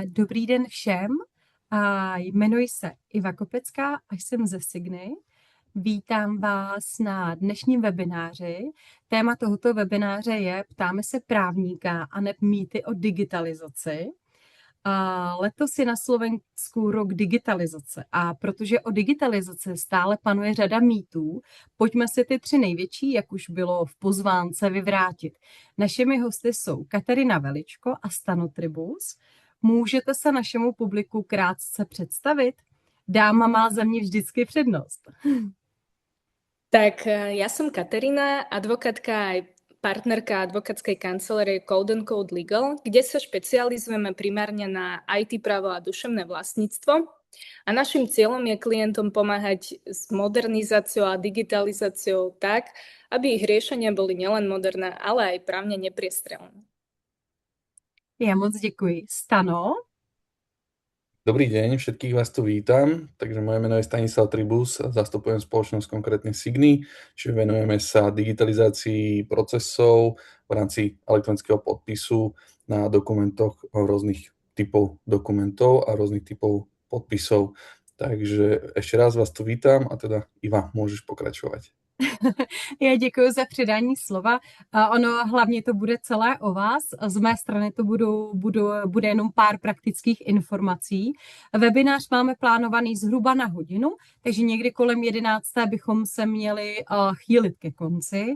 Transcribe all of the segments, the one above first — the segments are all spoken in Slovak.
Dobrý den všem. Jmenuji se Iva Kopecká a jsem ze Signy. Vítám vás na dnešním webináři. Téma tohoto webináře je Ptáme se právníka a neb mýty o digitalizaci. Letos je na Slovensku rok digitalizace a protože o digitalizaci stále panuje řada mýtů, pojďme si ty 3 největší, jak už bylo v pozvánce, vyvrátit. Našimi hosty jsou Kateřina Veličko a Stano Tribus. Můžete se našemu publiku krátce představit? Dáma má za mě vždycky přednost. Tak ja som Katarína, advokátka aj partnerka advokátskej kancelárie Code & Code Legal, kde sa špecializujeme primárne na IT právo a duševné vlastníctvo. A našim cieľom je klientom pomáhať s modernizáciou a digitalizáciou tak, aby ich riešenia boli nielen moderné, ale aj právne nepriestrelné. Já moc děkuji. Stano? Dobrý deň, všetkých vás tu vítam. Takže moje meno je Stanislav Tribus, zastupujem spoločnosť konkrétne Signy, čiže venujeme sa digitalizácii procesov v rámci elektronického podpisu na dokumentoch rôznych typov dokumentov a rôznych typov podpisov. Takže ešte raz vás tu vítam a teda Iva, môžeš pokračovať. Já děkuji za předání slova. Ono hlavně to bude celé o vás. Z mé strany to bude jenom pár praktických informací. Webinář máme plánovaný zhruba na hodinu, takže někdy kolem 11. bychom se měli chýlit ke konci.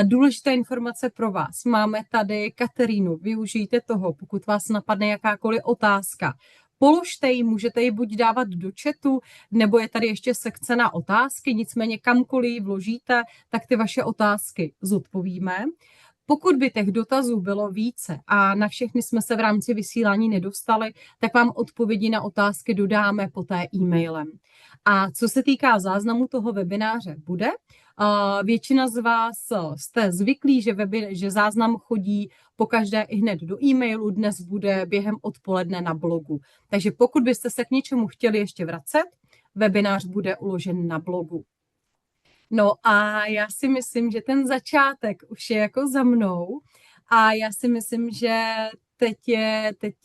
Důležité informace pro vás. Máme tady Katerínu. Využijte toho, pokud vás napadne jakákoliv otázka. Položte ji, můžete ji buď dávat do chatu, nebo je tady ještě sekce na otázky, nicméně kamkoliv ji vložíte, tak ty vaše otázky zodpovíme. Pokud by těch dotazů bylo více a na všechny jsme se v rámci vysílání nedostali, tak vám odpovědi na otázky dodáme poté e-mailem. A co se týká záznamu toho webináře, bude. Většina z vás jste zvyklí, že záznam chodí pokaždé i hned do e-mailu, dnes bude během odpoledne na blogu. Takže pokud byste se k něčemu chtěli ještě vracet, webinář bude uložen na blogu. No a já si myslím, že ten začátek už je jako za mnou a já si myslím, že teď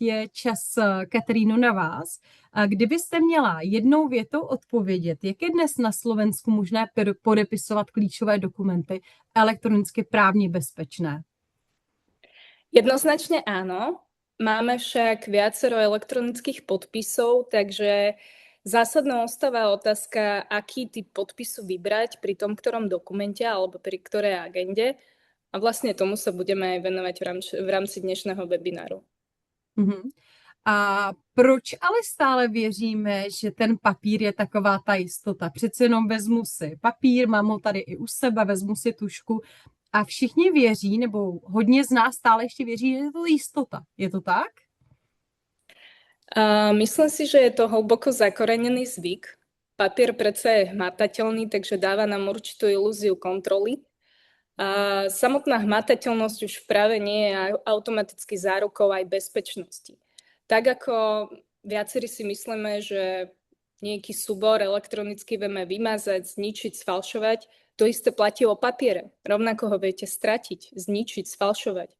je čas, Kateríno, na vás. A kdybyste měla jednou větou odpovědět, jak je dnes na Slovensku možné podepisovat klíčové dokumenty elektronicky právně bezpečné? Jednoznačne áno. Máme však viacero elektronických podpisov, takže zásadnou ostáva otázka, aký typ podpisu vybrať pri tom, ktorom dokumente alebo pri ktorej agende. A vlastne tomu sa budeme aj venovať v rámci dnešného webináru. Mhm. A proč ale stále věříme, že ten papír je taková ta jistota? Přece jenom vezmu si papír, mám ho tady i u sebe, vezmu si tužku a všichni věří, nebo hodně z nás stále ještě věří, že je to jistota. Je to tak? Myslím si, že je to hlboko zakorenený zvyk. Papier predsa je hmatateľný, takže dáva nám určitú ilúziu kontroly. A samotná hmatateľnosť už v práve nie je automaticky zárukou aj bezpečnosti. Tak ako viacerí si myslíme, že nejaký súbor elektronicky vieme vymazať, zničiť, sfalšovať, to isté platí o papiere. Rovnako ho viete stratiť, zničiť, sfalšovať.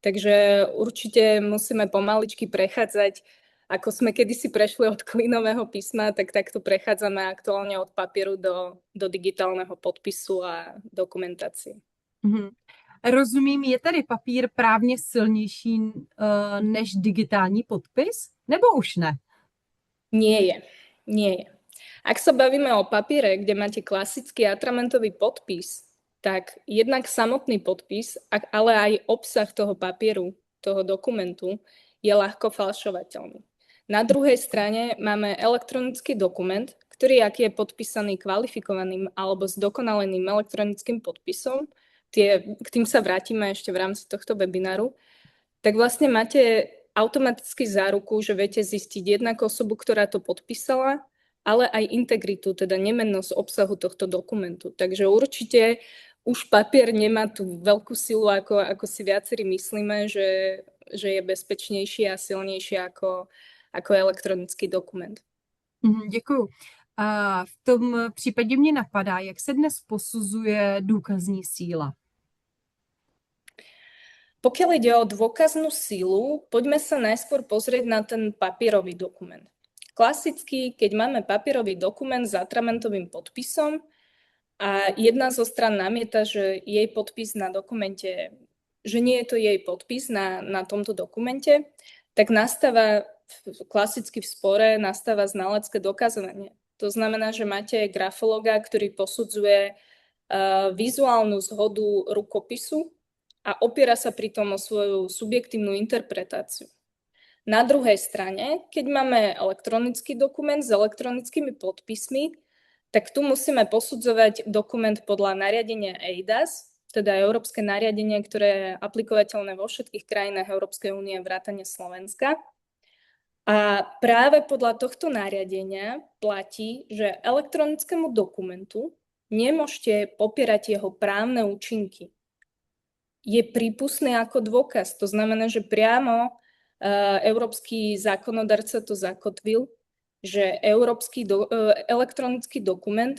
Takže určite musíme pomaličky prechádzať, ako sme kedysi prešli od klínového písma, tak takto prechádzame aktuálne od papieru do digitálneho podpisu a dokumentácie. Mhm. Rozumím, je tady papír právně silnější než digitální podpis? Nebo už ne? Nie je. Ak sa bavíme o papiere, kde máte klasický atramentový podpis, tak jednak samotný podpis, ale aj obsah toho papieru, toho dokumentu je ľahko falšovateľný. Na druhej strane máme elektronický dokument, ktorý, ak je podpísaný kvalifikovaným alebo zdokonaleným elektronickým podpisom, k tým sa vrátime ešte v rámci tohto webináru, tak vlastne máte automaticky záruku, že viete zistiť jednak osobu, ktorá to podpísala, ale aj integritu, teda nemennosť obsahu tohto dokumentu. Takže určite už papier nemá tú veľkú silu, ako si viacerí myslíme, že je bezpečnejší a silnejší ako elektronický dokument. Děkuju. A v tom případě mě napadá, jak se dnes posuzuje důkazní síla? Pokiaľ ide o dôkaznú silu, poďme sa najskôr pozrieť na ten papierový dokument. Klasicky, keď máme papierový dokument s atramentovým podpisom a jedna zo strán namieta, že jej podpis na dokumente, že nie je to jej podpis na tomto dokumente, tak nastáva klasicky v spore nastáva znalecké dokazovanie. To znamená, že máte grafologa, ktorý posudzuje vizuálnu zhodu rukopisu a opiera sa pritom o svoju subjektívnu interpretáciu. Na druhej strane, keď máme elektronický dokument s elektronickými podpismi, tak tu musíme posudzovať dokument podľa nariadenia eIDAS, teda európske nariadenie, ktoré je aplikovateľné vo všetkých krajinách Európskej únie vrátane Slovenska. A práve podľa tohto nariadenia platí, že elektronickému dokumentu nemôžete popierať jeho právne účinky. Je prípustný ako dôkaz. To znamená, že priamo európsky zákonodarca to zakotvil, že elektronický dokument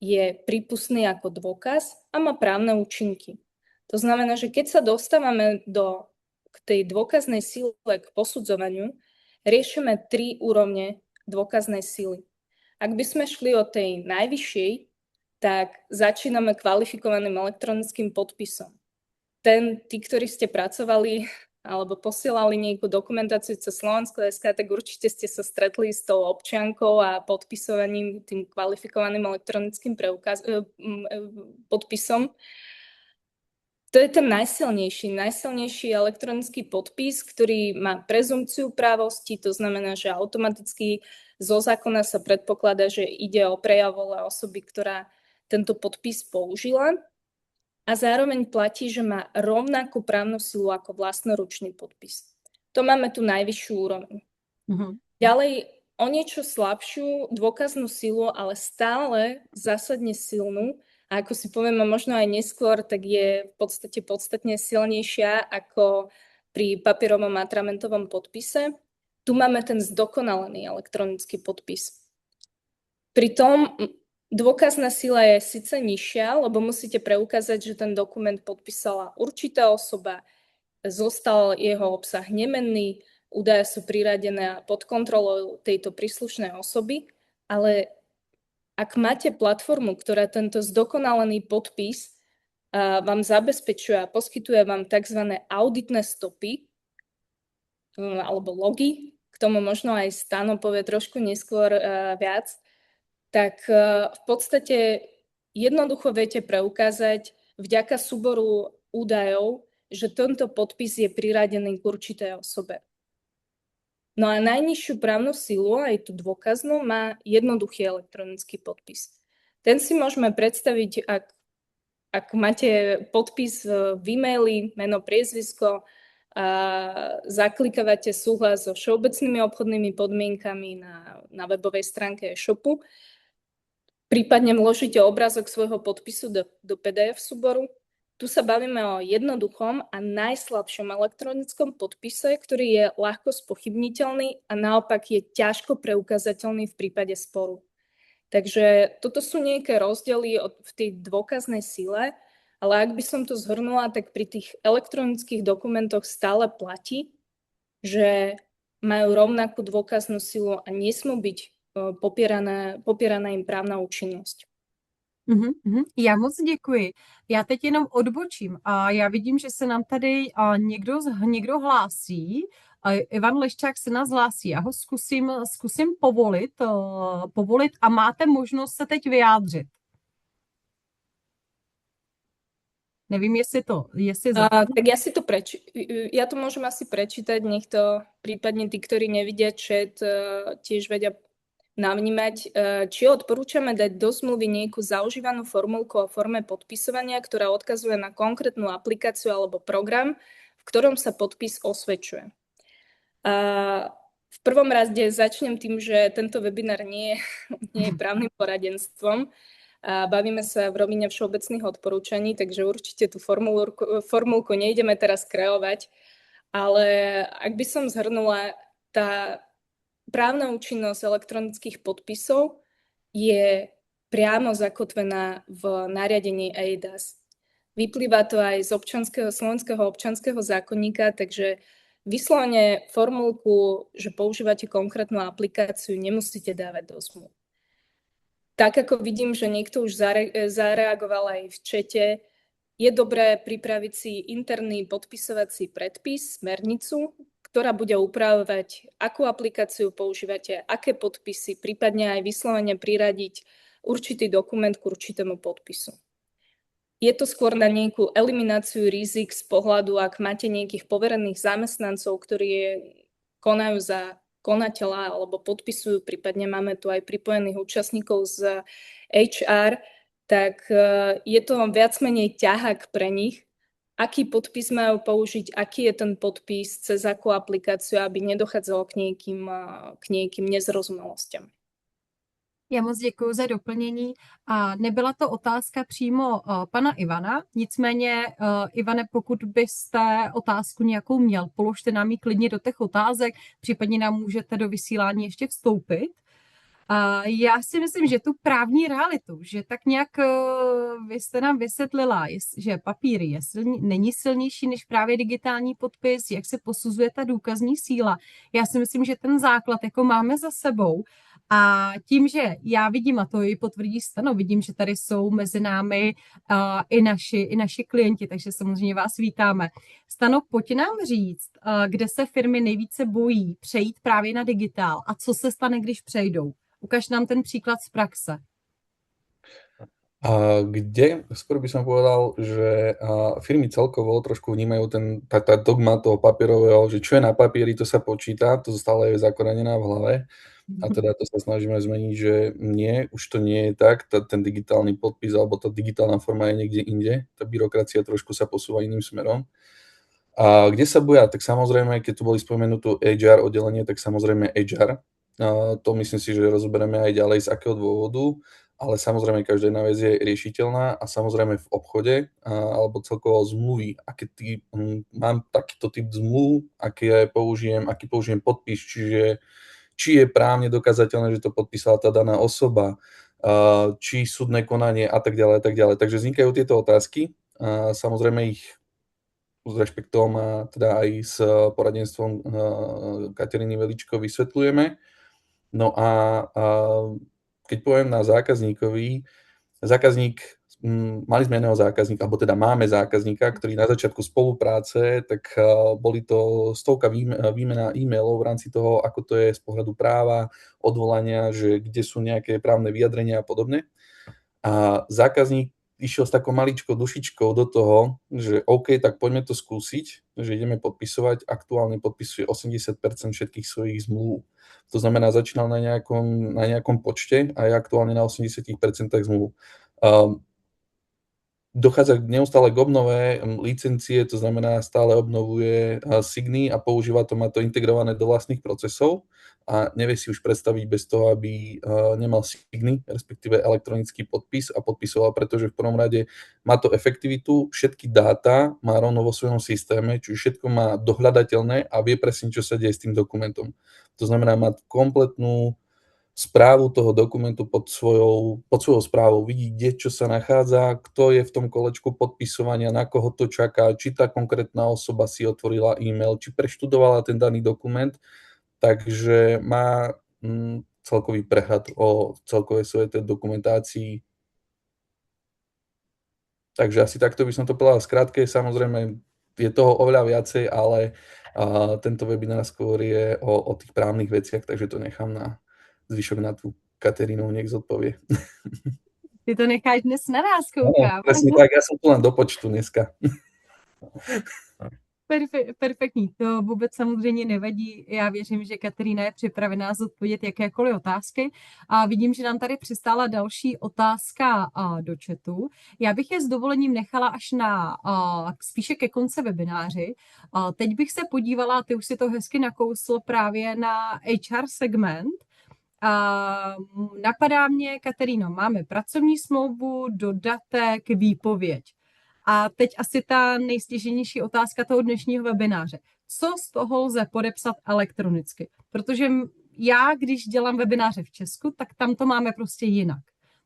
je prípustný ako dôkaz a má právne účinky. To znamená, že keď sa dostávame k tej dôkaznej sile, k posudzovaniu, riešime 3 úrovne dôkaznej sily. Ak by sme šli od tej najvyššej, tak začíname kvalifikovaným elektronickým podpisom. Tí, ktorí ste pracovali alebo posielali nejakú dokumentáciu cez Slovensko.sk, tak určite ste sa stretli s tou občiankou a podpisovaním tým kvalifikovaným elektronickým podpisom. To je ten najsilnejší elektronický podpis, ktorý má prezumpciu právosti, to znamená, že automaticky zo zákona sa predpokladá, že ide o prejav vôle osoby, ktorá tento podpis použila. A zároveň platí, že má rovnakú právnu silu ako vlastnoručný podpis. To máme tu najvyššiu úroveň. Ďalej o niečo slabšiu dôkaznú silu, ale stále zásadne silnú, a ako si povieme možno aj neskôr, tak je v podstate podstatne silnejšia ako pri papierovom atramentovom podpise. Tu máme ten zdokonalený elektronický podpis. Pritom dôkazná sila je síce nižšia, lebo musíte preukázať, že ten dokument podpísala určitá osoba, zostal jeho obsah nemenný, údaje sú priradené pod kontrolou tejto príslušnej osoby, ale ak máte platformu, ktorá tento zdokonalený podpis vám zabezpečuje a poskytuje vám tzv. Auditné stopy alebo logy, k tomu možno aj Stano povie trošku neskôr viac, tak v podstate jednoducho viete preukázať vďaka súboru údajov, že tento podpis je priradený k určitej osobe. No a najnižšiu právnu silu, aj tú dôkaznú, má jednoduchý elektronický podpis. Ten si môžeme predstaviť, ak máte podpis v e-maili, meno, priezvisko, a zaklikávate súhlas so všeobecnými obchodnými podmienkami na webovej stránke e-shopu, prípadne vložíte obrázok svojho podpisu do PDF súboru. Tu sa bavíme o jednoduchom a najslabšom elektronickom podpise, ktorý je ľahko spochybniteľný a naopak je ťažko preukázateľný v prípade sporu. Takže toto sú nejaké rozdiely v tej dôkaznej sile, ale ak by som to zhrnula, tak pri tých elektronických dokumentoch stále platí, že majú rovnakú dôkaznú silu a nesmú byť popieraná im právna účinnosť. Já moc děkuji. Já teď jenom odbočím a já vidím, že se nám tady někdo hlásí. Ivan Leščák se nás hlásí. Já ho zkusím povolit a máte možnost se teď vyjádřit. Nevím, jestli tak ja to môžem asi prečítať, nech to prípadne tí, ktorí nevidia chat, tiež vedia navnímať, či odporúčame dať do zmluvy nejakú zaužívanú formulku o forme podpisovania, ktorá odkazuje na konkrétnu aplikáciu alebo program, v ktorom sa podpis osvedčuje. V prvom rade začnem tým, že tento webinár nie je právnym poradenstvom. Bavíme sa v rovine všeobecných odporúčaní, takže určite tú formulku nejdeme teraz kreovať, ale ak by som zhrnula, tá právna účinnosť elektronických podpisov je priamo zakotvená v nariadení eIDAS. Vyplýva to aj z slovenského občianskeho zákonníka, takže vyslovene formulku, že používate konkrétnu aplikáciu, nemusíte dávať do zmluv. Tak ako vidím, že niekto už zareagoval aj v čete, je dobré pripraviť si interný podpisovací predpis, smernicu, ktorá bude upravovať, akú aplikáciu používate, aké podpisy, prípadne aj vyslovene priradiť určitý dokument k určitému podpisu. Je to skôr na nejakú elimináciu rizik z pohľadu, ak máte nejakých poverených zamestnancov, ktorí konajú za konateľa alebo podpisujú, prípadne máme tu aj pripojených účastníkov z HR, tak je to viac menej ťahák pre nich, aký podpis majú použiť, aký je ten podpis, cez akú aplikáciu, aby nedochádzalo k nejakým nezrozumelosťam. Já moc děkuji za doplnění. A nebyla to otázka přímo pana Ivana, nicméně, Ivane, pokud byste otázku nějakou měl, položte nám ji klidně do těch otázek, případně nám můžete do vysílání ještě vstoupit. Já si myslím, že tu právní realitu, že tak nějak vy jste nám vysvětlila, že papír není silnější než právě digitální podpis, jak se posuzuje ta důkazní síla. Já si myslím, že ten základ jako máme za sebou. A tím, že já vidím, a to i potvrdí Stano, vidím, že tady jsou mezi námi i naši klienti, takže samozřejmě vás vítáme. Stano, pojď nám říct, kde se firmy nejvíce bojí přejít právě na digitál a co se stane, když přejdou. Ukaž nám ten príklad z praxe. Kde, skôr by som povedal, že firmy celkovo trošku vnímajú tá dogma toho papierového, že čo je na papieri, to sa počíta, to stále je zakorenená v hlave. A teda to sa snažíme zmeniť, že nie, už to nie je tak, ten digitálny podpis alebo tá digitálna forma je niekde inde, tá byrokracia trošku sa posúva iným smerom. A kde sa boja? Tak samozrejme, keď tu boli spomenuté HR oddelenie, tak samozrejme HR. To myslím si, že rozoberieme aj ďalej, z akého dôvodu, ale samozrejme každá jedna vec je riešiteľná a samozrejme v obchode alebo celkovo zmluvy, mám takýto typ zmluv, aký použijem podpis, čiže či je právne dokázateľné, že to podpísala tá daná osoba, či súdne konanie a tak ďalej, a tak ďalej. Takže vznikajú tieto otázky, samozrejme ich s rešpektom a teda aj s poradenstvom Kateríny Veličko vysvetľujeme. No a keď poviem na mali sme jedného zákazníka, alebo teda máme zákazníka, ktorý na začiatku spolupráce, tak boli to stovka výmena e-mailov v rámci toho, ako to je z pohľadu práva, odvolania, že kde sú nejaké právne vyjadrenia a podobne. A zákazník išiel s takou maličkou dušičkou do toho, že OK, tak poďme to skúsiť, že ideme podpisovať. Aktuálne podpisuje 80% všetkých svojich zmluv. To znamená, začínal na nejakom počte a je aktuálne na 80% zmluv. Dochádza neustále k obnove licencie, to znamená, stále obnovuje Signy a má to integrované do vlastných procesov a nevie si už predstaviť bez toho, aby nemal Signy, respektíve elektronický podpis a podpisoval, pretože v prvom rade má to efektivitu, všetky dáta má rovno vo svojom systéme, čiže všetko má dohľadateľné a vie presne, čo sa deje s tým dokumentom. To znamená, má kompletnú správu toho dokumentu pod svojou správou, vidí, kde čo sa nachádza, kto je v tom kolečku podpisovania, na koho to čaká, či tá konkrétna osoba si otvorila e-mail, či preštudovala ten daný dokument, takže má celkový prehľad o celkovej svojej dokumentácii. Takže asi takto by som to povedal skrátke, samozrejme je toho oveľa viacej, ale tento webinár skôr je o tých právnych veciach, takže to nechám na zvyšok na tú Katerínu, nech zodpovie. Ty to necháš dnes na nás, koukám. Presne tak, ja som tu len do počtu dneska. Perfektní, to vůbec samozřejmě nevadí. Já věřím, že Katerína je připravená zodpovědět jakékoliv otázky. A vidím, že nám tady přistála další otázka do chatu. Já bych je s dovolením nechala až spíše ke konci webináři. Teď bych se podívala, ty už si to hezky nakousl právě na HR segment. Napadá mě, Kateríno, máme pracovní smlouvu, dodatek, výpověď. A teď asi ta nejstěžejnější otázka toho dnešního webináře. Co z toho lze podepsat elektronicky? Protože já, když dělám webináře v Česku, tak tam to máme prostě jinak.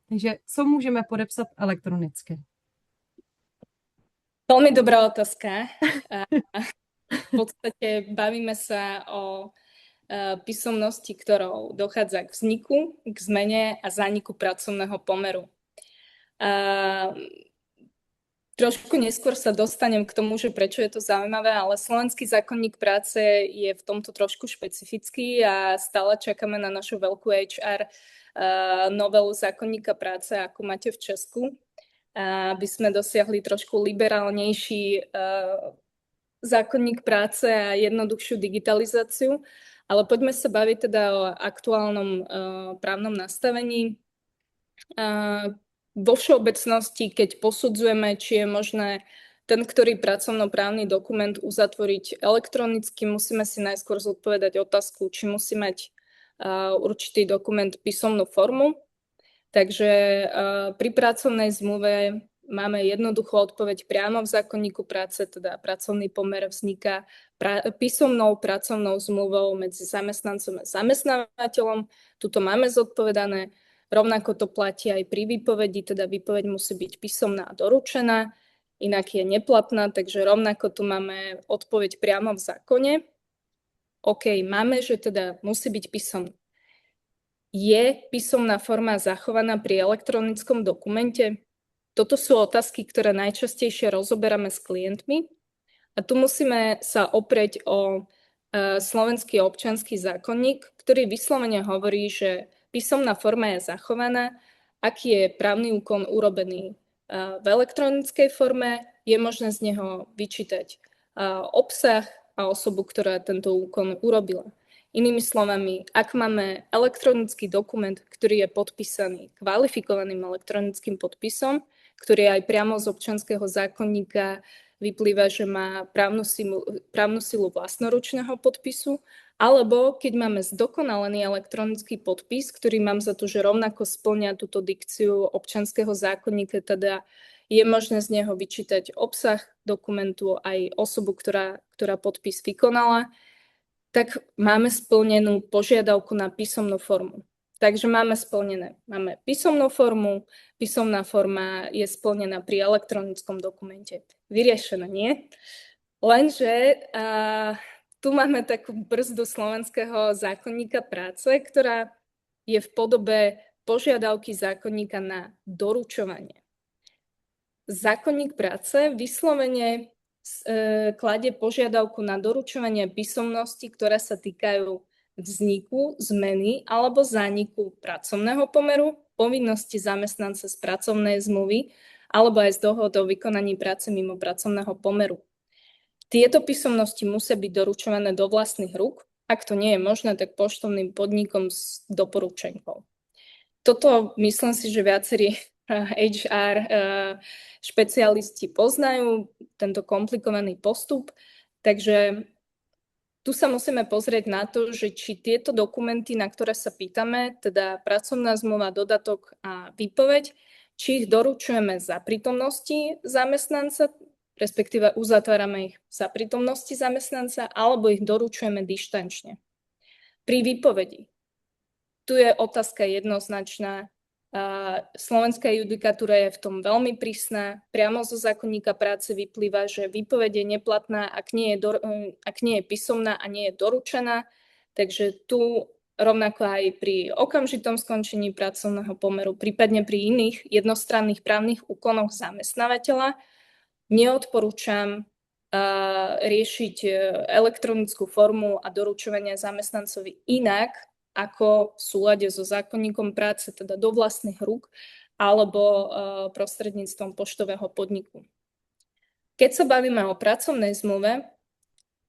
Takže co můžeme podepsat elektronicky? Veľmi dobrá otázka. V podstate bavíme sa o písomnosti, ktorou dochádza k vzniku, k zmene a zániku pracovného pomeru. Trošku neskôr sa dostanem k tomu, že prečo je to zaujímavé, ale Slovenský zákonník práce je v tomto trošku špecifický a stále čakáme na našu veľkú HR novelu zákonníka práce, ako máte v Česku, aby sme dosiahli trošku liberálnejší zákonník práce a jednoduchšiu digitalizáciu. Ale poďme sa baviť teda o aktuálnom právnom nastavení. Vo všeobecnosti, keď posudzujeme, či je možné ten, ktorý pracovnoprávny dokument uzatvoriť elektronicky, musíme si najskôr zodpovedať otázku, či musí mať určitý dokument písomnú formu. Takže pri pracovnej zmluve máme jednoduchú odpoveď priamo v zákonníku práce, teda pracovný pomer vzniká písomnou pracovnou zmluvou medzi zamestnancom a zamestnávateľom. Tuto máme zodpovedané. Rovnako to platí aj pri výpovedi, teda výpoveď musí byť písomná a doručená, inak je neplatná, takže rovnako tu máme odpoveď priamo v zákone. OK, máme, že teda musí byť písomná. Je písomná forma zachovaná pri elektronickom dokumente? Toto sú otázky, ktoré najčastejšie rozoberáme s klientmi a tu musíme sa oprieť o Slovenský občiansky zákonník, ktorý vyslovene hovorí, že písomná forma je zachovaná, ak je právny úkon urobený v elektronickej forme, je možné z neho vyčítať obsah a osobu, ktorá tento úkon urobila. Inými slovami, ak máme elektronický dokument, ktorý je podpísaný kvalifikovaným elektronickým podpisom, ktorý aj priamo z občianskeho zákonníka vyplýva, že má právnu silu vlastnoručného podpisu, alebo keď máme zdokonalený elektronický podpis, ktorý mám za to, že rovnako spĺňa túto dikciu občianskeho zákonníka, teda je možné z neho vyčítať obsah dokumentu aj osobu, ktorá podpis vykonala, tak máme splnenú požiadavku na písomnú formu. Takže máme splnené. Máme písomnú formu, písomná forma je splnená pri elektronickom dokumente. Vyriešené, nie? Lenže tu máme takú brzdu Slovenského zákonníka práce, ktorá je v podobe požiadavky zákonníka na doručovanie. Zákonník práce vyslovene kladie požiadavku na doručovanie písomnosti, ktoré sa týkajú vzniku, zmeny alebo zániku pracovného pomeru, povinnosti zamestnanca z pracovnej zmluvy alebo aj z dohody o vykonaní práce mimo pracovného pomeru. Tieto písomnosti musia byť doručované do vlastných rúk. Ak to nie je možné, tak poštovným podnikom s doporučenkou. Toto myslím si, že viacerí HR špecialisti poznajú, tento komplikovaný postup. Takže tu sa musíme pozrieť na to, že či tieto dokumenty, na ktoré sa pýtame, teda pracovná zmluva, dodatok a výpoveď, či ich doručujeme za prítomnosti zamestnanca, respektíve uzatvárame ich za prítomnosti zamestnanca, alebo ich doručujeme dištančne. Pri výpovedi. Tu je otázka jednoznačná. Slovenská judikatúra je v tom veľmi prísna. Priamo zo zákonníka práce vyplýva, že výpoveď je neplatná, ak nie je písomná a nie je doručená. Takže tu rovnako aj pri okamžitom skončení pracovného pomeru, prípadne pri iných jednostranných právnych úkonoch zamestnávateľa, neodporúčam riešiť elektronickú formu a doručovanie zamestnancovi inak, ako v súlade so zákonníkom práce, teda do vlastných rúk, alebo prostredníctvom poštového podniku. Keď sa bavíme o pracovnej zmluve,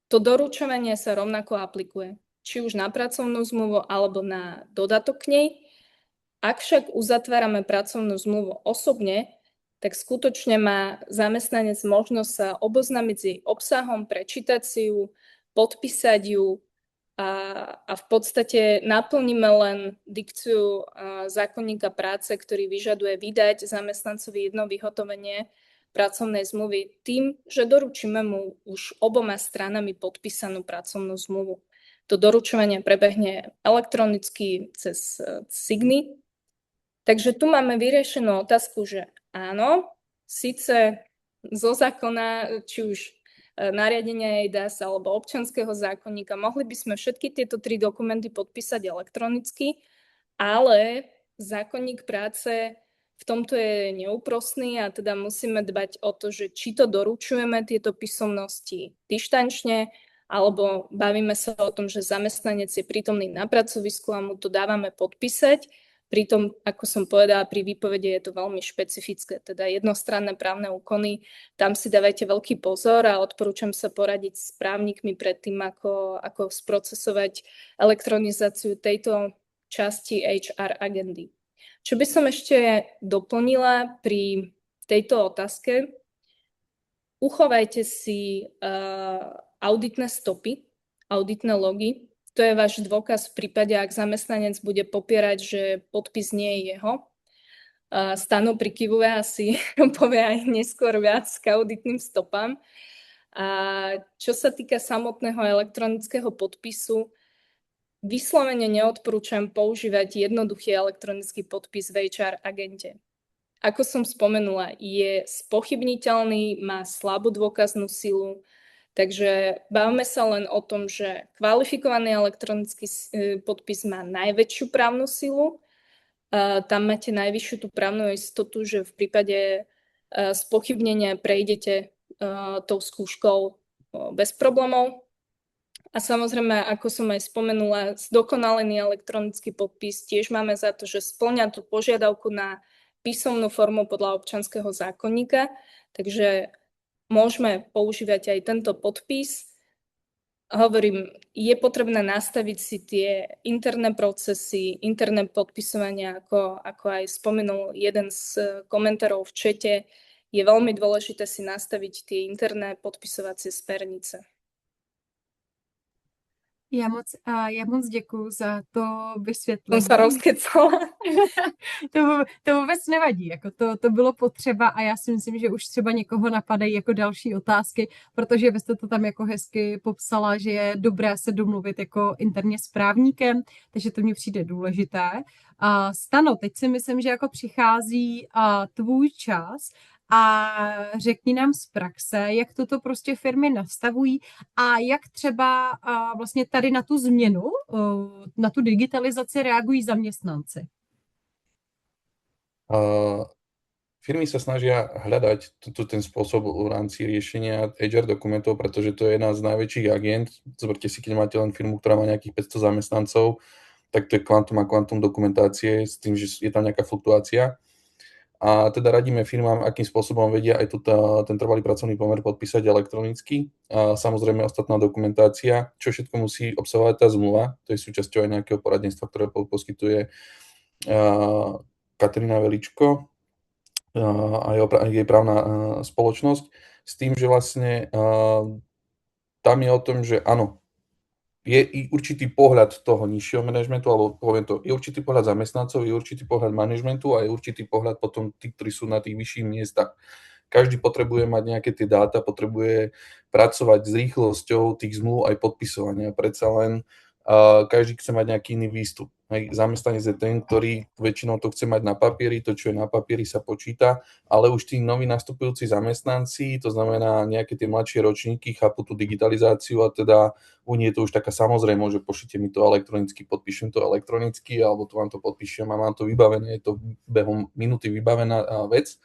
to doručovanie sa rovnako aplikuje, či už na pracovnú zmluvu, alebo na dodatok k nej. Ak však uzatvárame pracovnú zmluvu osobne, tak skutočne má zamestnanec možnosť sa oboznámiť s jej obsahom, prečítať si ju, podpísať ju, a v podstate naplníme len dikciu zákonníka práce, ktorý vyžaduje vydať zamestnancovi jedno vyhotovenie pracovnej zmluvy tým, že doručíme mu už oboma stranami podpísanú pracovnú zmluvu. To doručovanie prebehne elektronicky cez Signy. Takže tu máme vyriešenú otázku, že áno, síce zo zákona, či už nariadenia eIDAS alebo občianskeho zákonníka. Mohli by sme všetky tieto 3 dokumenty podpísať elektronicky, ale zákonník práce v tomto je neúprosný a teda musíme dbať o to, že či to doručujeme tieto písomnosti dištančne, alebo bavíme sa o tom, že zamestnanec je prítomný na pracovisku a mu to dávame podpísať. Pritom, ako som povedala, pri výpovede je to veľmi špecifické, teda jednostranné právne úkony, tam si dávajte veľký pozor a odporúčam sa poradiť s právnikmi pred tým, ako sprocesovať elektronizáciu tejto časti HR agendy. Čo by som ešte doplnila pri tejto otázke, uchovajte si auditné stopy, auditné logy. To je váš dôkaz v prípade, ak zamestnanec bude popierať, že podpis nie je jeho. Stano prikyvuje asi povie aj neskôr viac k auditným stopám. A čo sa týka samotného elektronického podpisu, vyslovene neodporúčam používať jednoduchý elektronický podpis v HR agente. Ako som spomenula, je spochybniteľný, má slabú dôkaznú silu, takže bavme sa len o tom, že kvalifikovaný elektronický podpis má najväčšiu právnu silu. Tam máte najvyššiu tú právnu istotu, že v prípade spochybnenia prejdete tou skúškou bez problémov. A samozrejme, ako som aj spomenula, zdokonalený elektronický podpis tiež máme za to, že spĺňa tú požiadavku na písomnú formu podľa občianskeho zákonníka, takže môžeme používať aj tento podpis. Hovorím, je potrebné nastaviť si tie interné procesy, interné podpisovania, ako aj spomenul jeden z komentárov v čete. Je veľmi dôležité si nastaviť tie interné podpisovacie smernice. Já moc děkuju za to vysvětlení. Jsem se rozkecala. To vůbec nevadí, jako to bylo potřeba a já si myslím, že už třeba někoho napadají jako další otázky, protože vy jste to tam jako hezky popsala, že je dobré se domluvit jako interně s právníkem, takže to mně přijde důležité. Stano, teď si myslím, že jako přichází tvůj čas a řekni nám z praxe, jak toto prostě firmy nastavují a jak třeba vlastně tady na tu změnu, na tu digitalizaci reagují zaměstnanci. Firmy sa snažia hľadať ten spôsob v rámci riešenia HR dokumentov, pretože to je jedna z najväčších agent. Zoberte si, keď máte len firmu, ktorá má nejakých 500 zamestnancov, tak to je kvantum a kvantum dokumentácie s tým, že je tam nejaká fluktuácia. A teda radíme firmám, akým spôsobom vedia aj ten trvalý pracovný pomer podpísať elektronicky. A samozrejme ostatná dokumentácia, čo všetko musí obsahovať tá zmluva, to je súčasťou aj nejakého poradenstva, ktoré poskytuje Katarína Veličko a jej právna spoločnosť, s tým, že vlastne tam je o tom, že áno, je i určitý pohľad toho nižšieho manažmentu, alebo poviem to, je určitý pohľad zamestnancov, je určitý pohľad manažmentu a je určitý pohľad potom tých, ktorí sú na tých vyšších miestach. Každý potrebuje mať nejaké tie dáta, potrebuje pracovať s rýchlosťou tých zmluv aj podpisovania. Predsa len každý chce mať nejaký iný výstup. Zamestnanec je ten, ktorý väčšinou to chce mať na papieri, to, čo je na papieri, sa počíta, ale už tí noví nastupujúci zamestnanci, to znamená nejaké tie mladšie ročníky, chápu tú digitalizáciu a teda u nie je to už taká samozrejmosť, že pošlite mi to elektronicky, podpíšem to elektronicky, alebo to vám to podpíšem a mám to vybavené, je to behom minúty vybavená vec.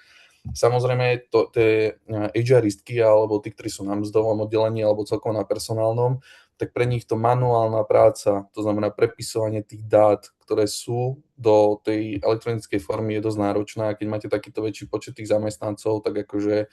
Samozrejme, tie HRistky alebo tí, ktorí sú na mzdovom oddelení alebo celkovo na personálnom, tak pre nich to manuálna práca, to znamená prepisovanie tých dát, ktoré sú do tej elektronickej formy, je dosť náročná. Keď máte takýto väčší počet tých zamestnancov, tak akože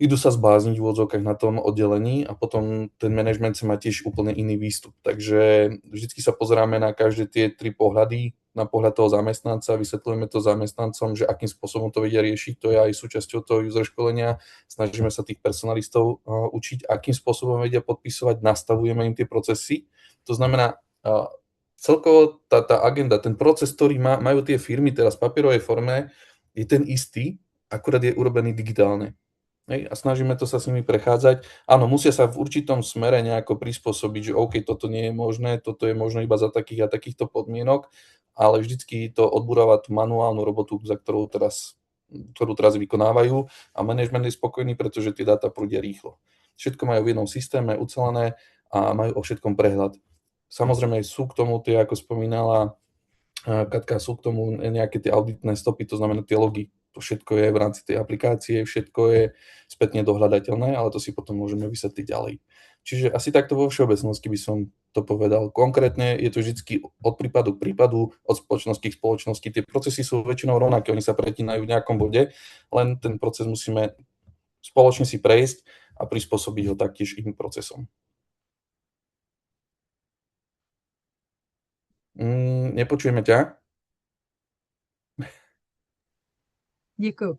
idú sa zblázniť v odzvukách na tom oddelení a potom ten manažment sa má tiež úplne iný výstup. Takže vždycky sa pozeráme na každé tie 3 pohľady, na pohľad toho zamestnanca, vysvetľujeme to zamestnancom, že akým spôsobom to vedia riešiť, to je aj súčasťou toho user školenia. Snažíme sa tých personalistov učiť, akým spôsobom vedia podpisovať, nastavujeme im tie procesy. To znamená, celkovo tá agenda, ten proces, ktorý majú tie firmy teraz v papierovej forme, je ten istý, akurát je urobený digitálne. A snažíme to sa s nimi prechádzať. Áno, musia sa v určitom smere nejako prispôsobiť, že OK, toto nie je možné, toto je možné iba za takých a takýchto podmienok, ale vždycky to odburáva tú manuálnu robotu, za ktorou teraz ktorú teraz vykonávajú a management je spokojný, pretože tie dáta prúdia rýchlo. Všetko majú v jednom systéme ucelené a majú o všetkom prehľad. Samozrejme sú k tomu tie, ako spomínala Katka, sú k tomu nejaké tie auditné stopy, to znamená tie logy. To všetko je v rámci tej aplikácie, všetko je spätne dohľadateľné, ale to si potom môžeme vysvetliť ďalej. Čiže asi takto vo všeobecnosti by som to povedal. Konkrétne je to vždy od prípadu k prípadu, od spoločnosti k spoločnosti. Tie procesy sú väčšinou rovnaké, oni sa pretínajú v nejakom bode, len ten proces musíme spoločne si prejsť a prispôsobiť ho taktiež iným procesom. Nepočujeme ťa? Děkuju.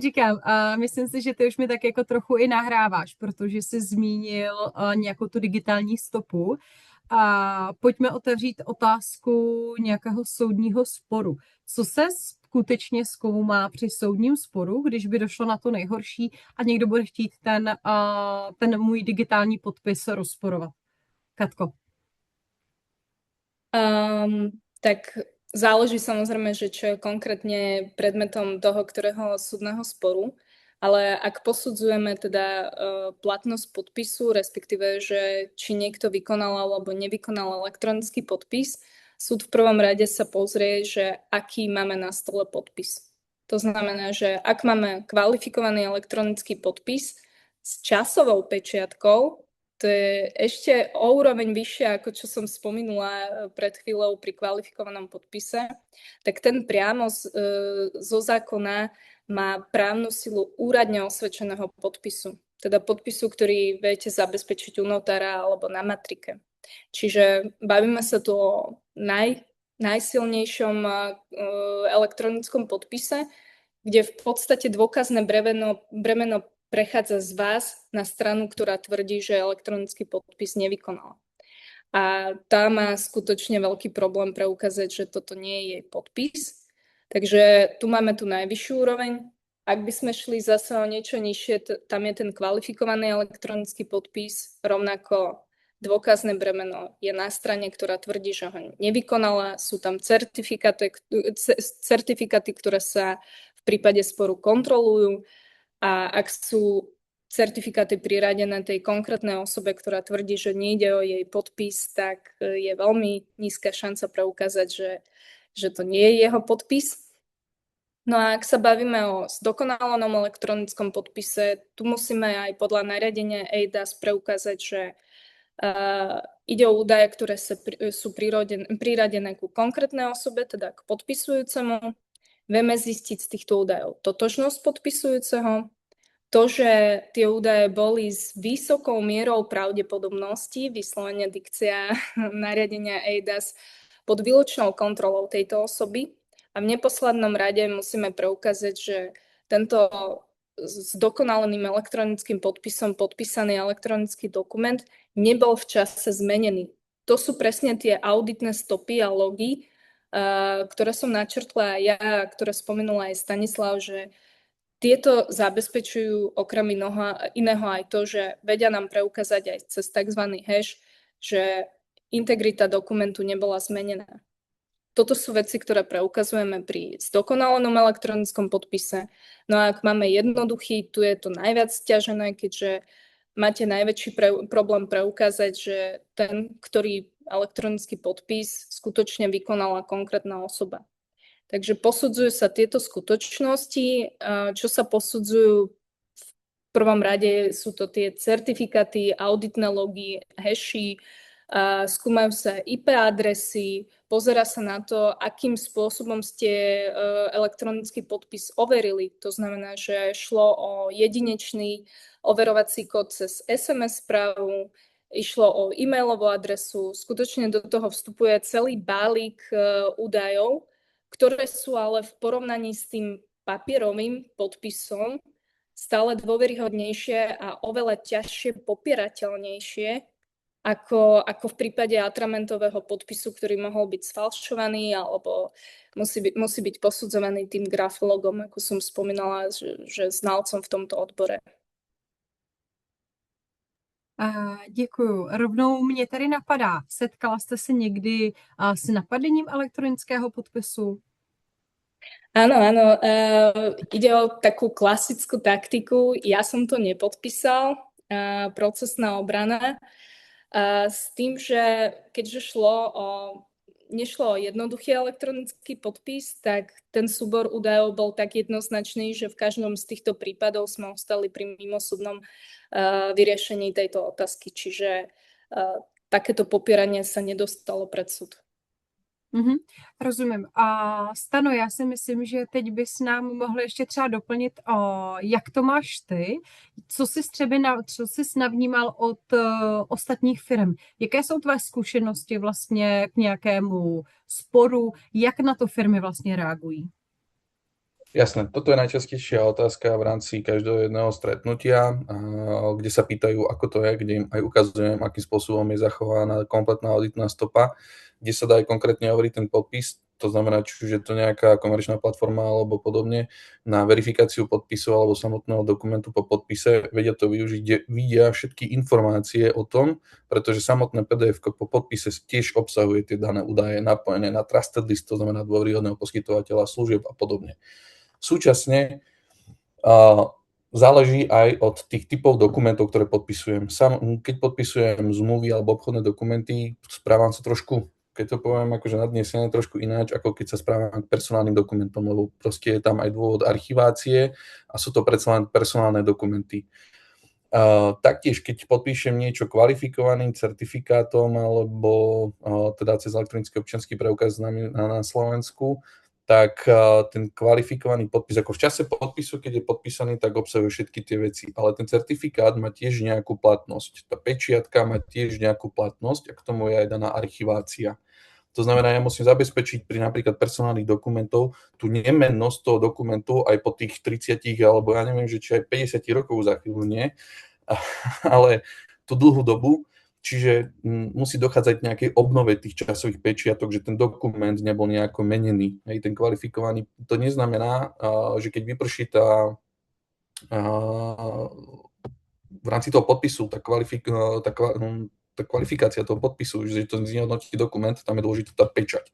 Říkám, myslím si, že ty už mi tak jako trochu i nahráváš, protože jsi zmínil nějakou tu digitální stopu. A pojďme otevřít otázku nějakého soudního sporu. Co se skutečně zkoumá při soudním sporu, když by došlo na to nejhorší a někdo bude chtít ten můj digitální podpis rozporovat? Katko. Tak záleží samozrejme, že čo je konkrétne predmetom toho, ktorého súdneho sporu, ale ak posudzujeme teda platnosť podpisu, respektíve, že či niekto vykonal alebo nevykonal elektronický podpis, súd v prvom rade sa pozrie, že aký máme na stole podpis. To znamená, že ak máme kvalifikovaný elektronický podpis s časovou pečiatkou, to je ešte o úroveň vyššie, ako čo som spomínala pred chvíľou pri kvalifikovanom podpise, tak ten priamo zo zákona má právnu silu úradne osvedčeného podpisu. Teda podpisu, ktorý viete zabezpečiť u notára alebo na matrike. Čiže bavíme sa tu o najsilnejšom elektronickom podpise, kde v podstate dôkazné bremeno prechádza z vás na stranu, ktorá tvrdí, že elektronický podpis nevykonala. A tá má skutočne veľký problém preukázať, že toto nie je jej podpis. Takže tu máme tú najvyššiu úroveň. Ak by sme šli zase o niečo nižšie, tam je ten kvalifikovaný elektronický podpis, rovnako dôkazné bremeno je na strane, ktorá tvrdí, že ho nevykonala. Sú tam certifikáty, ktoré sa v prípade sporu kontrolujú. A ak sú certifikáty priradené tej konkrétnej osobe, ktorá tvrdí, že nejde o jej podpis, tak je veľmi nízka šanca preukázať, že to nie je jeho podpis. No a ak sa bavíme o zdokonalenom elektronickom podpise, tu musíme aj podľa nariadenia eIDAS preukázať, že ide o údaje, ktoré sú priradené ku konkrétnej osobe, teda k podpisujúcemu. Vieme zistiť z týchto údajov totožnosť podpisujúceho, to, že tie údaje boli s vysokou mierou pravdepodobnosti, vyslovene dikcia nariadenia eIDAS, pod výlučnou kontrolou tejto osoby. A v neposlednom rade musíme preukázať, že tento s dokonaleným elektronickým podpisom podpísaný elektronický dokument nebol v čase zmenený. To sú presne tie auditné stopy a logy, ktoré som načrtla aj ja, ktoré spomenula aj Stanislav, že tieto zabezpečujú okrem iného aj to, že vedia nám preukázať aj cez tzv. Hash, že integrita dokumentu nebola zmenená. Toto sú veci, ktoré preukazujeme pri zdokonalenom elektronickom podpise. No a ak máme jednoduchý, tu je to najviac sťažené, keďže máte najväčší problém preukázať, že ten, ktorý elektronický podpis skutočne vykonala konkrétna osoba. Takže posudzujú sa tieto skutočnosti. Čo sa posudzujú v prvom rade sú to tie certifikáty, auditné logy, hashy, skúmajú sa IP adresy, pozerá sa na to, akým spôsobom ste elektronický podpis overili. To znamená, že šlo o jedinečný overovací kód cez SMS správu, išlo o e-mailovú adresu. Skutočne do toho vstupuje celý balík údajov, ktoré sú ale v porovnaní s tým papierovým podpisom stále dôveryhodnejšie a oveľa ťažšie popierateľnejšie ako v prípade atramentového podpisu, ktorý mohol byť sfalšovaný alebo musí byť posudzovaný tým grafologom, ako som spomínala, že znalcom v tomto odbore. Děkuju. Rovnou mě tady napadá, setkala jste se někdy s napadením elektronického podpisu? Áno, áno. Ide o takú klasickú taktiku. Ja som to nepodpísal, procesná obrana. S tým, že keďže nešlo o jednoduchý elektronický podpis, tak ten súbor údajov bol tak jednoznačný, že v každom z týchto prípadov sme ostali pri mimosúdnom vyriešení tejto otázky. Čiže takéto popieranie sa nedostalo pred súd. Rozumím. A Stano, já si myslím, že teď bys nám mohl ještě třeba doplnit, jak to máš ty, co jsi navnímal od ostatních firm. Jaké jsou tvé zkušenosti vlastně k nějakému sporu, jak na to firmy vlastně reagují? Jasné, toto je najčastejšia otázka v rámci každého jedného stretnutia, kde sa pýtajú, ako to je, kde im aj ukazujem, akým spôsobom je zachovaná kompletná auditná stopa, kde sa dá aj konkrétne hovoriť ten podpis, to znamená, či už je to nejaká komerčná platforma alebo podobne, na verifikáciu podpisu alebo samotného dokumentu po podpise, vedia to využiť, kde vidia všetky informácie o tom, pretože samotné PDF po podpise tiež obsahuje tie dané údaje napojené na trusted list, to znamená dôveryhodného poskytovateľa služieb a podobne. Súčasne záleží aj od tých typov dokumentov, ktoré podpisujem. Keď podpisujem zmluvy alebo obchodné dokumenty, správam sa trošku, keď to poviem akože nadnesené, trošku ináč, ako keď sa správam k personálnym dokumentom, lebo proste je tam aj dôvod archivácie a sú to predsa len personálne dokumenty. Taktiež, keď podpíšem niečo kvalifikovaným certifikátom alebo teda cez elektronický občiansky preukaz na Slovensku, tak ten kvalifikovaný podpis, ako v čase podpisu, keď je podpísaný, tak obsahuje všetky tie veci, ale ten certifikát má tiež nejakú platnosť. Tá pečiatka má tiež nejakú platnosť a k tomu je aj daná archivácia. To znamená, ja musím zabezpečiť pri napríklad personálnych dokumentov tú nemennosť toho dokumentu aj po tých 30 alebo ja neviem, že či aj 50 rokov za chvíľu nie, ale tú dlhú dobu. Čiže musí dochádzať k nejakej obnove tých časových pečiatok, že ten dokument nebol nejako menený. Hej, ten kvalifikovaný, to neznamená, že keď vyprší v rámci toho podpisu tá kvalifikácia toho podpisu, že to znehodnotí dokument, tam je dôležitá tá pečať.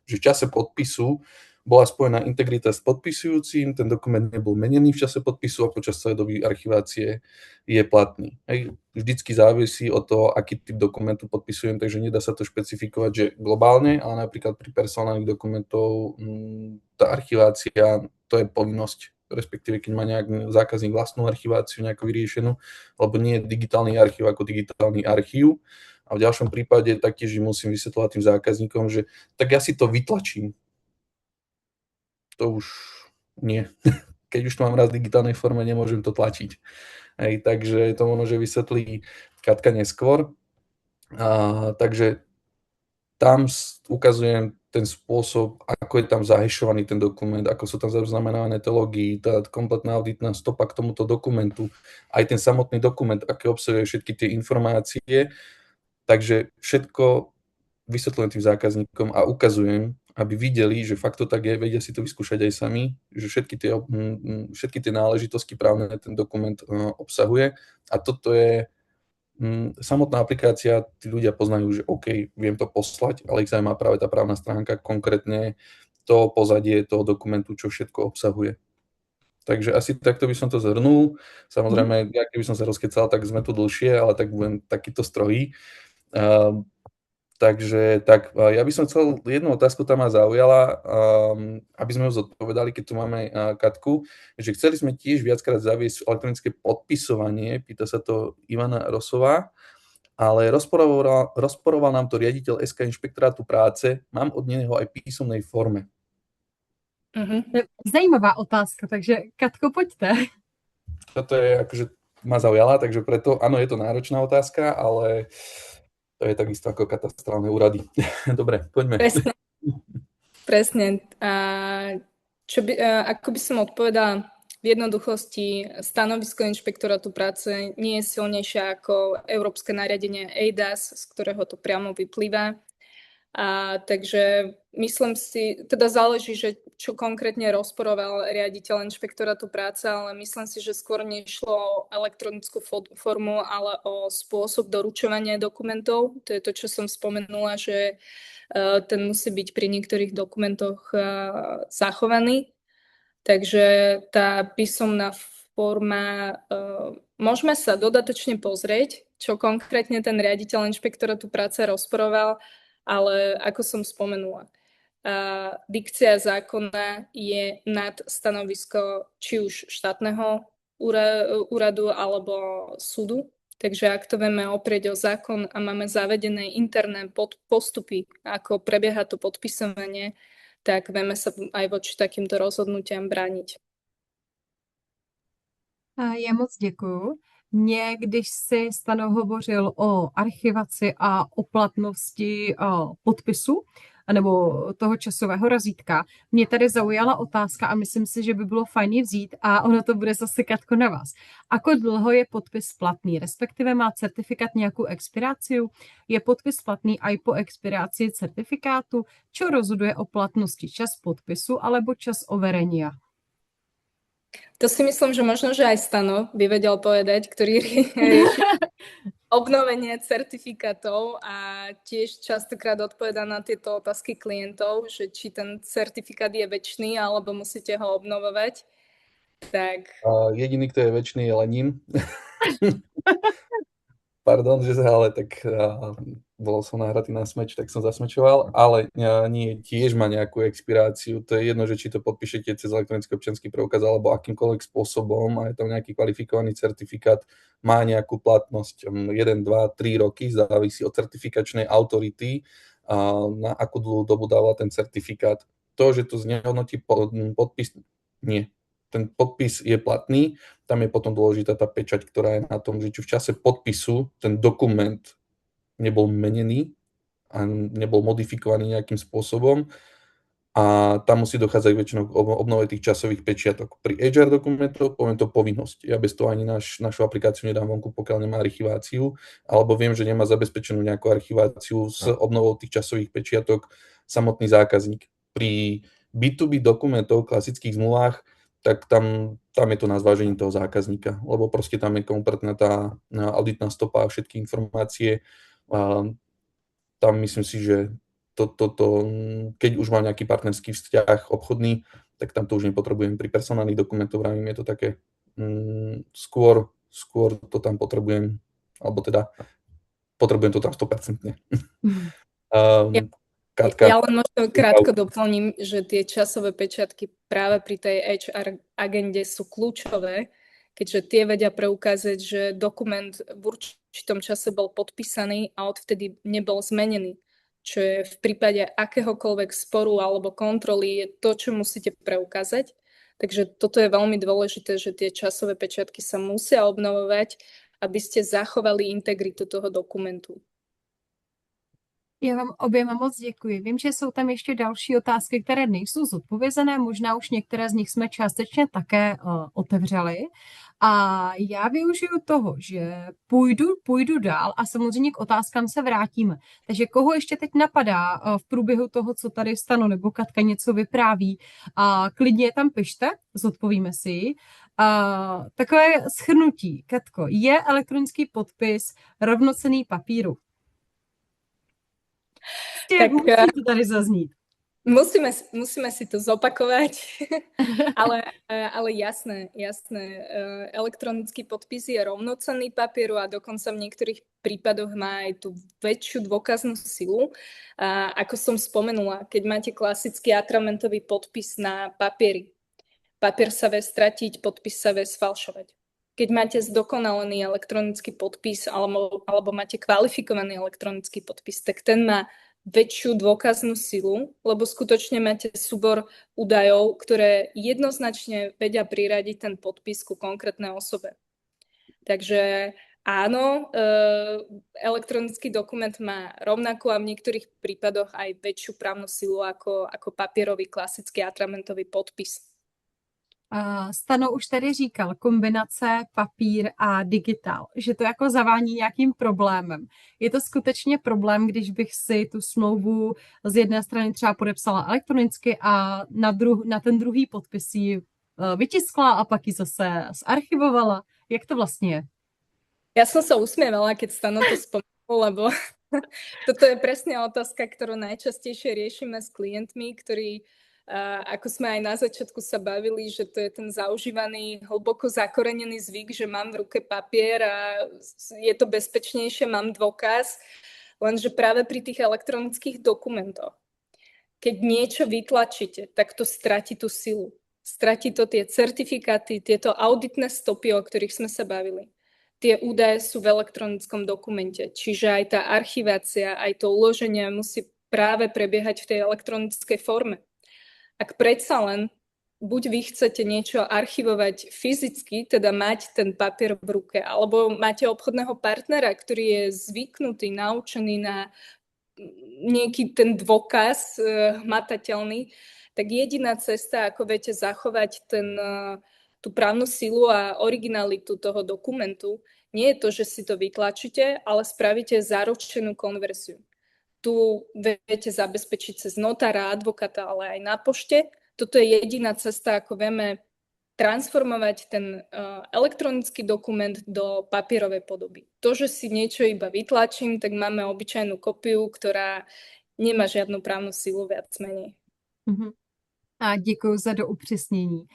Že v čase podpisu bola spojená integrita s podpisujúcim, ten dokument nebol menený v čase podpisu a počas celej doby archivácie je platný. Hej. Vždycky závisí od toho, aký typ dokumentu podpisujem, takže nedá sa to špecifikovať, že globálne, ale napríklad pri personálnych dokumentov tá archivácia, to je povinnosť, respektíve keď má nejak zákazník vlastnú archiváciu nejako vyriešenú, lebo nie je digitálny archív ako digitálny archív. A v ďalšom prípade taktiež musím vysvetľovať tým zákazníkom, že tak ja si to vytlačím. To už nie. Keď už to mám raz v digitálnej forme, nemôžem to tlačiť. Hej, takže to možno, že vysvetlí Katka neskôr. Takže tam ukazujem ten spôsob, ako je tam zahešovaný ten dokument, ako sú tam zaznamenané tie logy, tá kompletná auditná stopa k tomuto dokumentu, aj ten samotný dokument, aké obsahuje všetky tie informácie. Takže všetko vysvetľujem tým zákazníkom a ukazujem, aby videli, že fakt to tak je, vedia si to vyskúšať aj sami, že všetky tie náležitosti právne ten dokument obsahuje. A toto je samotná aplikácia, tí ľudia poznajú, že OK, viem to poslať, ale ich zaujíma práve tá právna stránka, konkrétne to pozadie toho dokumentu, čo všetko obsahuje. Takže asi takto by som to zhrnul. Samozrejme, ja keby som sa rozkecal, tak sme tu dlhšie, ale tak budem takýto strohý. Takže tak, ja by som chcel, jednu otázku tam ma zaujala, aby sme ho zodpovedali, keď tu máme Katku, že chceli sme tiež viackrát zaviesť elektronické podpisovanie, pýta sa to Ivana Rosová, ale rozporoval nám to riaditeľ SK Inšpektorátu práce, mám od neho aj písomnej forme. Zajímavá otázka, takže Katko, poďte. Toto je akože ma zaujala, takže preto, áno, je to náročná otázka, ale to je takisto ako katastrálne úrady. Dobre, poďme. Presne. Ako by som odpovedala, v jednoduchosti stanovisko Inšpektorátu práce nie je silnejšie ako Európske nariadenie EIDAS, z ktorého to priamo vyplýva. Takže myslím si, teda záleží, že čo konkrétne rozporoval riaditeľ inšpektorátu práce, ale myslím si, že skôr nešlo o elektronickú formu, ale o spôsob doručovania dokumentov. To je to, čo som spomenula, že ten musí byť pri niektorých dokumentoch zachovaný. Takže tá písomná forma, môžeme sa dodatočne pozrieť, čo konkrétne ten riaditeľ inšpektorátu práce rozporoval, ale ako som spomenula, dikcia zákona je nad stanovisko či už štátneho úradu alebo súdu. Takže ak to vieme oprieť o zákon a máme zavedené interné postupy, ako prebieha to podpisovanie, tak vieme sa aj voči takýmto rozhodnutiam brániť. Já moc děkuju. Mě, když si Stano hovořil o archivaci a o platnosti podpisu, nebo toho časového razítka, mě tady zaujala otázka a myslím si, že by bylo fajn ji vzít a ono to bude zase Katko na vás. Ako dlho je podpis platný, respektive má certifikát nějakou expiráciu? Je podpis platný aj po expirácii certifikátu? Čo rozhoduje o platnosti, čas podpisu alebo čas overenia? To si myslím, že možno, že aj Stano by vedel povedať, ktorý rieši obnovenie certifikátov a tiež častokrát odpovedá na tieto otázky klientov, že či ten certifikát je večný, alebo musíte ho obnovovať. Tak. Jediný, kto je večný, je Lenin. Pardon, že sa, ale tak bol som nahratý na smeč, tak som zasmečoval, ale nie, tiež má nejakú expiráciu. To je jedno, že či to podpíšete cez elektronický občiansky preukaz alebo akýmkoľvek spôsobom a je tam nejaký kvalifikovaný certifikát, má nejakú platnosť 1, 2, 3 roky, závisí od certifikačnej autority, na akú dlhú dobu dáva ten certifikát. To, že to znehodnotí podpis, nie. Ten podpis je platný, tam je potom dôležitá tá pečať, ktorá je na tom, že či v čase podpisu ten dokument nebol menený a nebol modifikovaný nejakým spôsobom a tam musí dochádzať väčšinou k obnove tých časových pečiatok. Pri HR dokumentoch poviem to povinnosť. Ja bez toho ani našu aplikáciu nedám vonku, pokiaľ nemá archiváciu, alebo viem, že nemá zabezpečenú nejakú archiváciu s obnovou tých časových pečiatok samotný zákazník. Pri B2B dokumentov, klasických zmluvách, tak tam je to na zvážení toho zákazníka, lebo proste tam je kompletná tá auditná stopa a všetky informácie. Tam myslím si, že keď už mám nejaký partnerský vzťah obchodný, tak tam to už nepotrebujem. Pri personálnych dokumentoch vravím, je to také skôr to tam potrebujem, alebo teda potrebujem to tam 100%. Katka. Ja len možno krátko doplním, že tie časové pečiatky práve pri tej HR agende sú kľúčové, keďže tie vedia preukázať, že dokument v určitom čase bol podpísaný a odvtedy nebol zmenený. Čo je v prípade akéhokoľvek sporu alebo kontroly je to, čo musíte preukázať. Takže toto je veľmi dôležité, že tie časové pečiatky sa musia obnovovať, aby ste zachovali integritu toho dokumentu. Já vám oběma moc děkuji. Vím, že jsou tam ještě další otázky, které nejsou zodpovězené, možná už některé z nich jsme částečně také otevřeli. A já využiju toho, že půjdu dál a samozřejmě k otázkám se vrátíme. Takže koho ještě teď napadá v průběhu toho, co tady Stano nebo Katka něco vypráví, a klidně je tam pište, zodpovíme si ji. Takové shrnutí, Katko, je elektronický podpis rovnocenný papíru? Tak musí to tady zaznít. Musíme si to zopakovať, ale jasné. Elektronický podpis je rovnocenný papieru a dokonca v niektorých prípadoch má aj tú väčšiu dôkaznú silu. Ako som spomenula, keď máte klasický atramentový podpis na papieri, papier sa vie stratiť, podpis sa vie sfalšovať. Keď máte zdokonalený elektronický podpis alebo máte kvalifikovaný elektronický podpis, tak ten má väčšiu dôkaznú silu, lebo skutočne máte súbor údajov, ktoré jednoznačne vedia priradiť ten podpis ku konkrétnej osobe. Takže áno, elektronický dokument má rovnakú a v niektorých prípadoch aj väčšiu právnu silu ako papierový klasický atramentový podpis. Stano už tady říkal, kombinace papír a digitál, že to jako zavání nějakým problémem. Je to skutečně problém, když bych si tu smlouvu z jedné strany třeba podepsala elektronicky a na ten druhý podpis ji vytiskla a pak ji zase zarchivovala. Jak to vlastně je? Ja som sa usmievala, keď Stano to spomenul, lebo toto je presne otázka, ktorú najčastejšie riešime s klientmi, ktorí, ako sme aj na začiatku sa bavili, že to je ten zaužívaný, hlboko zakorenený zvyk, že mám v ruke papier a je to bezpečnejšie, mám dôkaz, lenže práve pri tých elektronických dokumentoch, keď niečo vytlačíte, tak to stratí tú silu. Stratí to tie certifikáty, tieto auditné stopy, o ktorých sme sa bavili. Tie údaje sú v elektronickom dokumente, čiže aj tá archivácia, aj to uloženie musí práve prebiehať v tej elektronickej forme. Ak predsa len buď vy chcete niečo archivovať fyzicky, teda mať ten papier v ruke, alebo máte obchodného partnera, ktorý je zvyknutý, naučený na nejaký ten dôkaz hmatateľný, tak jediná cesta, ako viete zachovať tú právnu silu a originalitu toho dokumentu, nie je to, že si to vytlačíte, ale spravíte zaručenú konverziu. Tu viete zabezpečiť cez notára, advokáta, ale aj na pošte. Toto je jediná cesta, ako vieme transformovať ten elektronický dokument do papierovej podoby. To, že si niečo iba vytlačím, tak máme obyčajnú kopiu, ktorá nemá žiadnu právnu silu, viac menej. Mm-hmm. A děkuji za doupřesnění.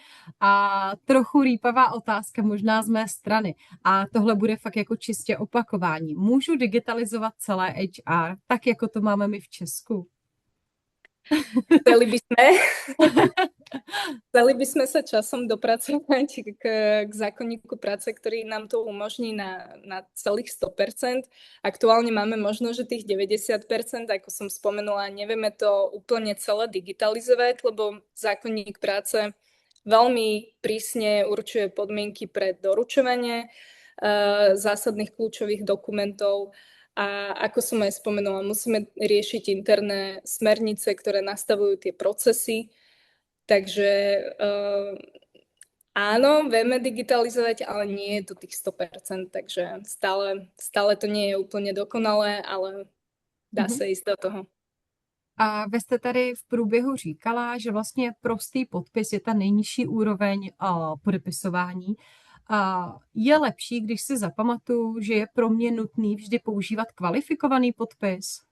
A trochu rýpavá otázka možná z mé strany. A tohle bude fakt jako čistě opakování. Můžu digitalizovat celé HR, tak jako to máme my v Česku? Chceli by sme sa časom dopracovať k zákonníku práce, ktorý nám to umožní na celých 100%. Aktuálne máme možno, že tých 90%, ako som spomenula, nevieme to úplne celé digitalizovať, lebo zákonník práce veľmi prísne určuje podmienky pre doručovanie zásadných kľúčových dokumentov. A ako som aj spomenula, musíme riešiť interné smernice, ktoré nastavujú tie procesy. Takže áno, vieme digitalizovať, ale nie je to tých 100%, takže stále to nie je úplně dokonalé, ale dá se jít do toho. A vy jste tady v průběhu říkala, že vlastně prostý podpis je ta nejnižší úroveň podepisování. Je lepší, když si zapamatuju, že je pro mě nutný vždy používat kvalifikovaný podpis?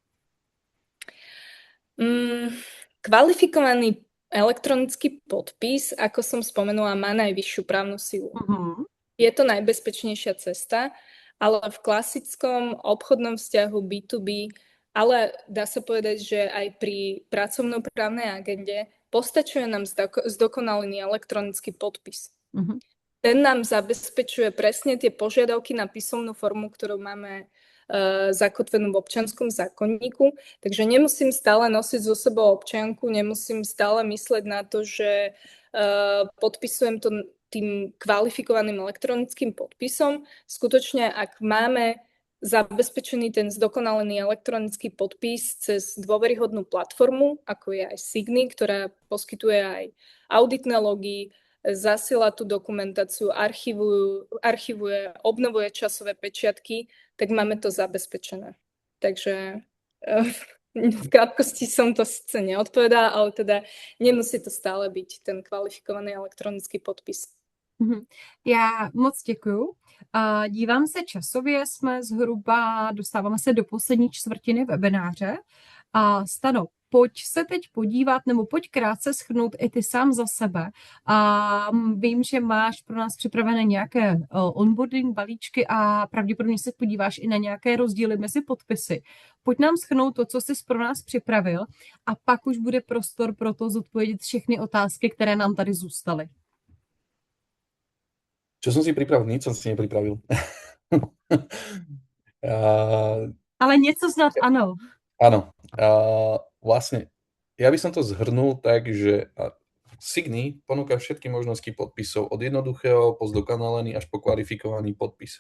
Kvalifikovaný elektronický podpis, ako som spomenula, má najvyššiu právnu silu. Uh-huh. Je to najbezpečnejšia cesta, ale v klasickom obchodnom vzťahu B2B, ale dá sa povedať, že aj pri pracovnoprávnej agende postačuje nám zdokonalený elektronický podpis. Uh-huh. Ten nám zabezpečuje presne tie požiadavky na písomnú formu, ktorú máme zakotvenú v občianskom zákonníku, takže nemusím stále nosiť so sebou občianku, nemusím stále mysleť na to, že podpisujem to tým kvalifikovaným elektronickým podpisom. Skutočne, ak máme zabezpečený ten zdokonalený elektronický podpis cez dôveryhodnú platformu, ako je aj Signy, ktorá poskytuje aj auditné logy, zasiela tú dokumentáciu, archivuje, obnovuje časové pečiatky, tak máme to zabezpečené. Takže v krátkosti som to sice neodpovedala, ale teda nemusí to stále byť ten kvalifikovaný elektronický podpis. Já moc děkuju. Dívám se časově, dostáváme se do poslední čtvrtiny webináře. Stano, pojď se teď podívat, nebo pojď krátce shrnout i ty sám za sebe. Vím, že máš pro nás připravené nějaké onboarding balíčky a pravděpodobně se podíváš i na nějaké rozdíly mezi podpisy. Pojď nám shrnout to, co jsi pro nás připravil a pak už bude prostor pro to zodpovědět všechny otázky, které nám tady zůstaly. Čo som si pripravil? Nič som si nepripravil. Ale něco snad ano. Áno. Vlastne, ja by som to zhrnul tak, že Signy ponúka všetky možnosti podpisov od jednoduchého po zdokonalený až po kvalifikovaný podpis.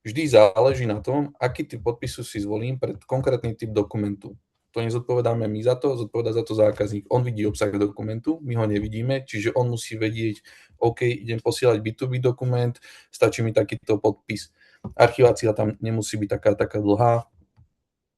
Vždy záleží na tom, aký typ podpisu si zvolím pre konkrétny typ dokumentu. To nezodpovedáme my za to, zodpovedá za to zákazník. On vidí obsah dokumentu, my ho nevidíme, čiže on musí vedieť, OK, idem posielať B2B dokument, stačí mi takýto podpis. Archivácia tam nemusí byť taká dlhá,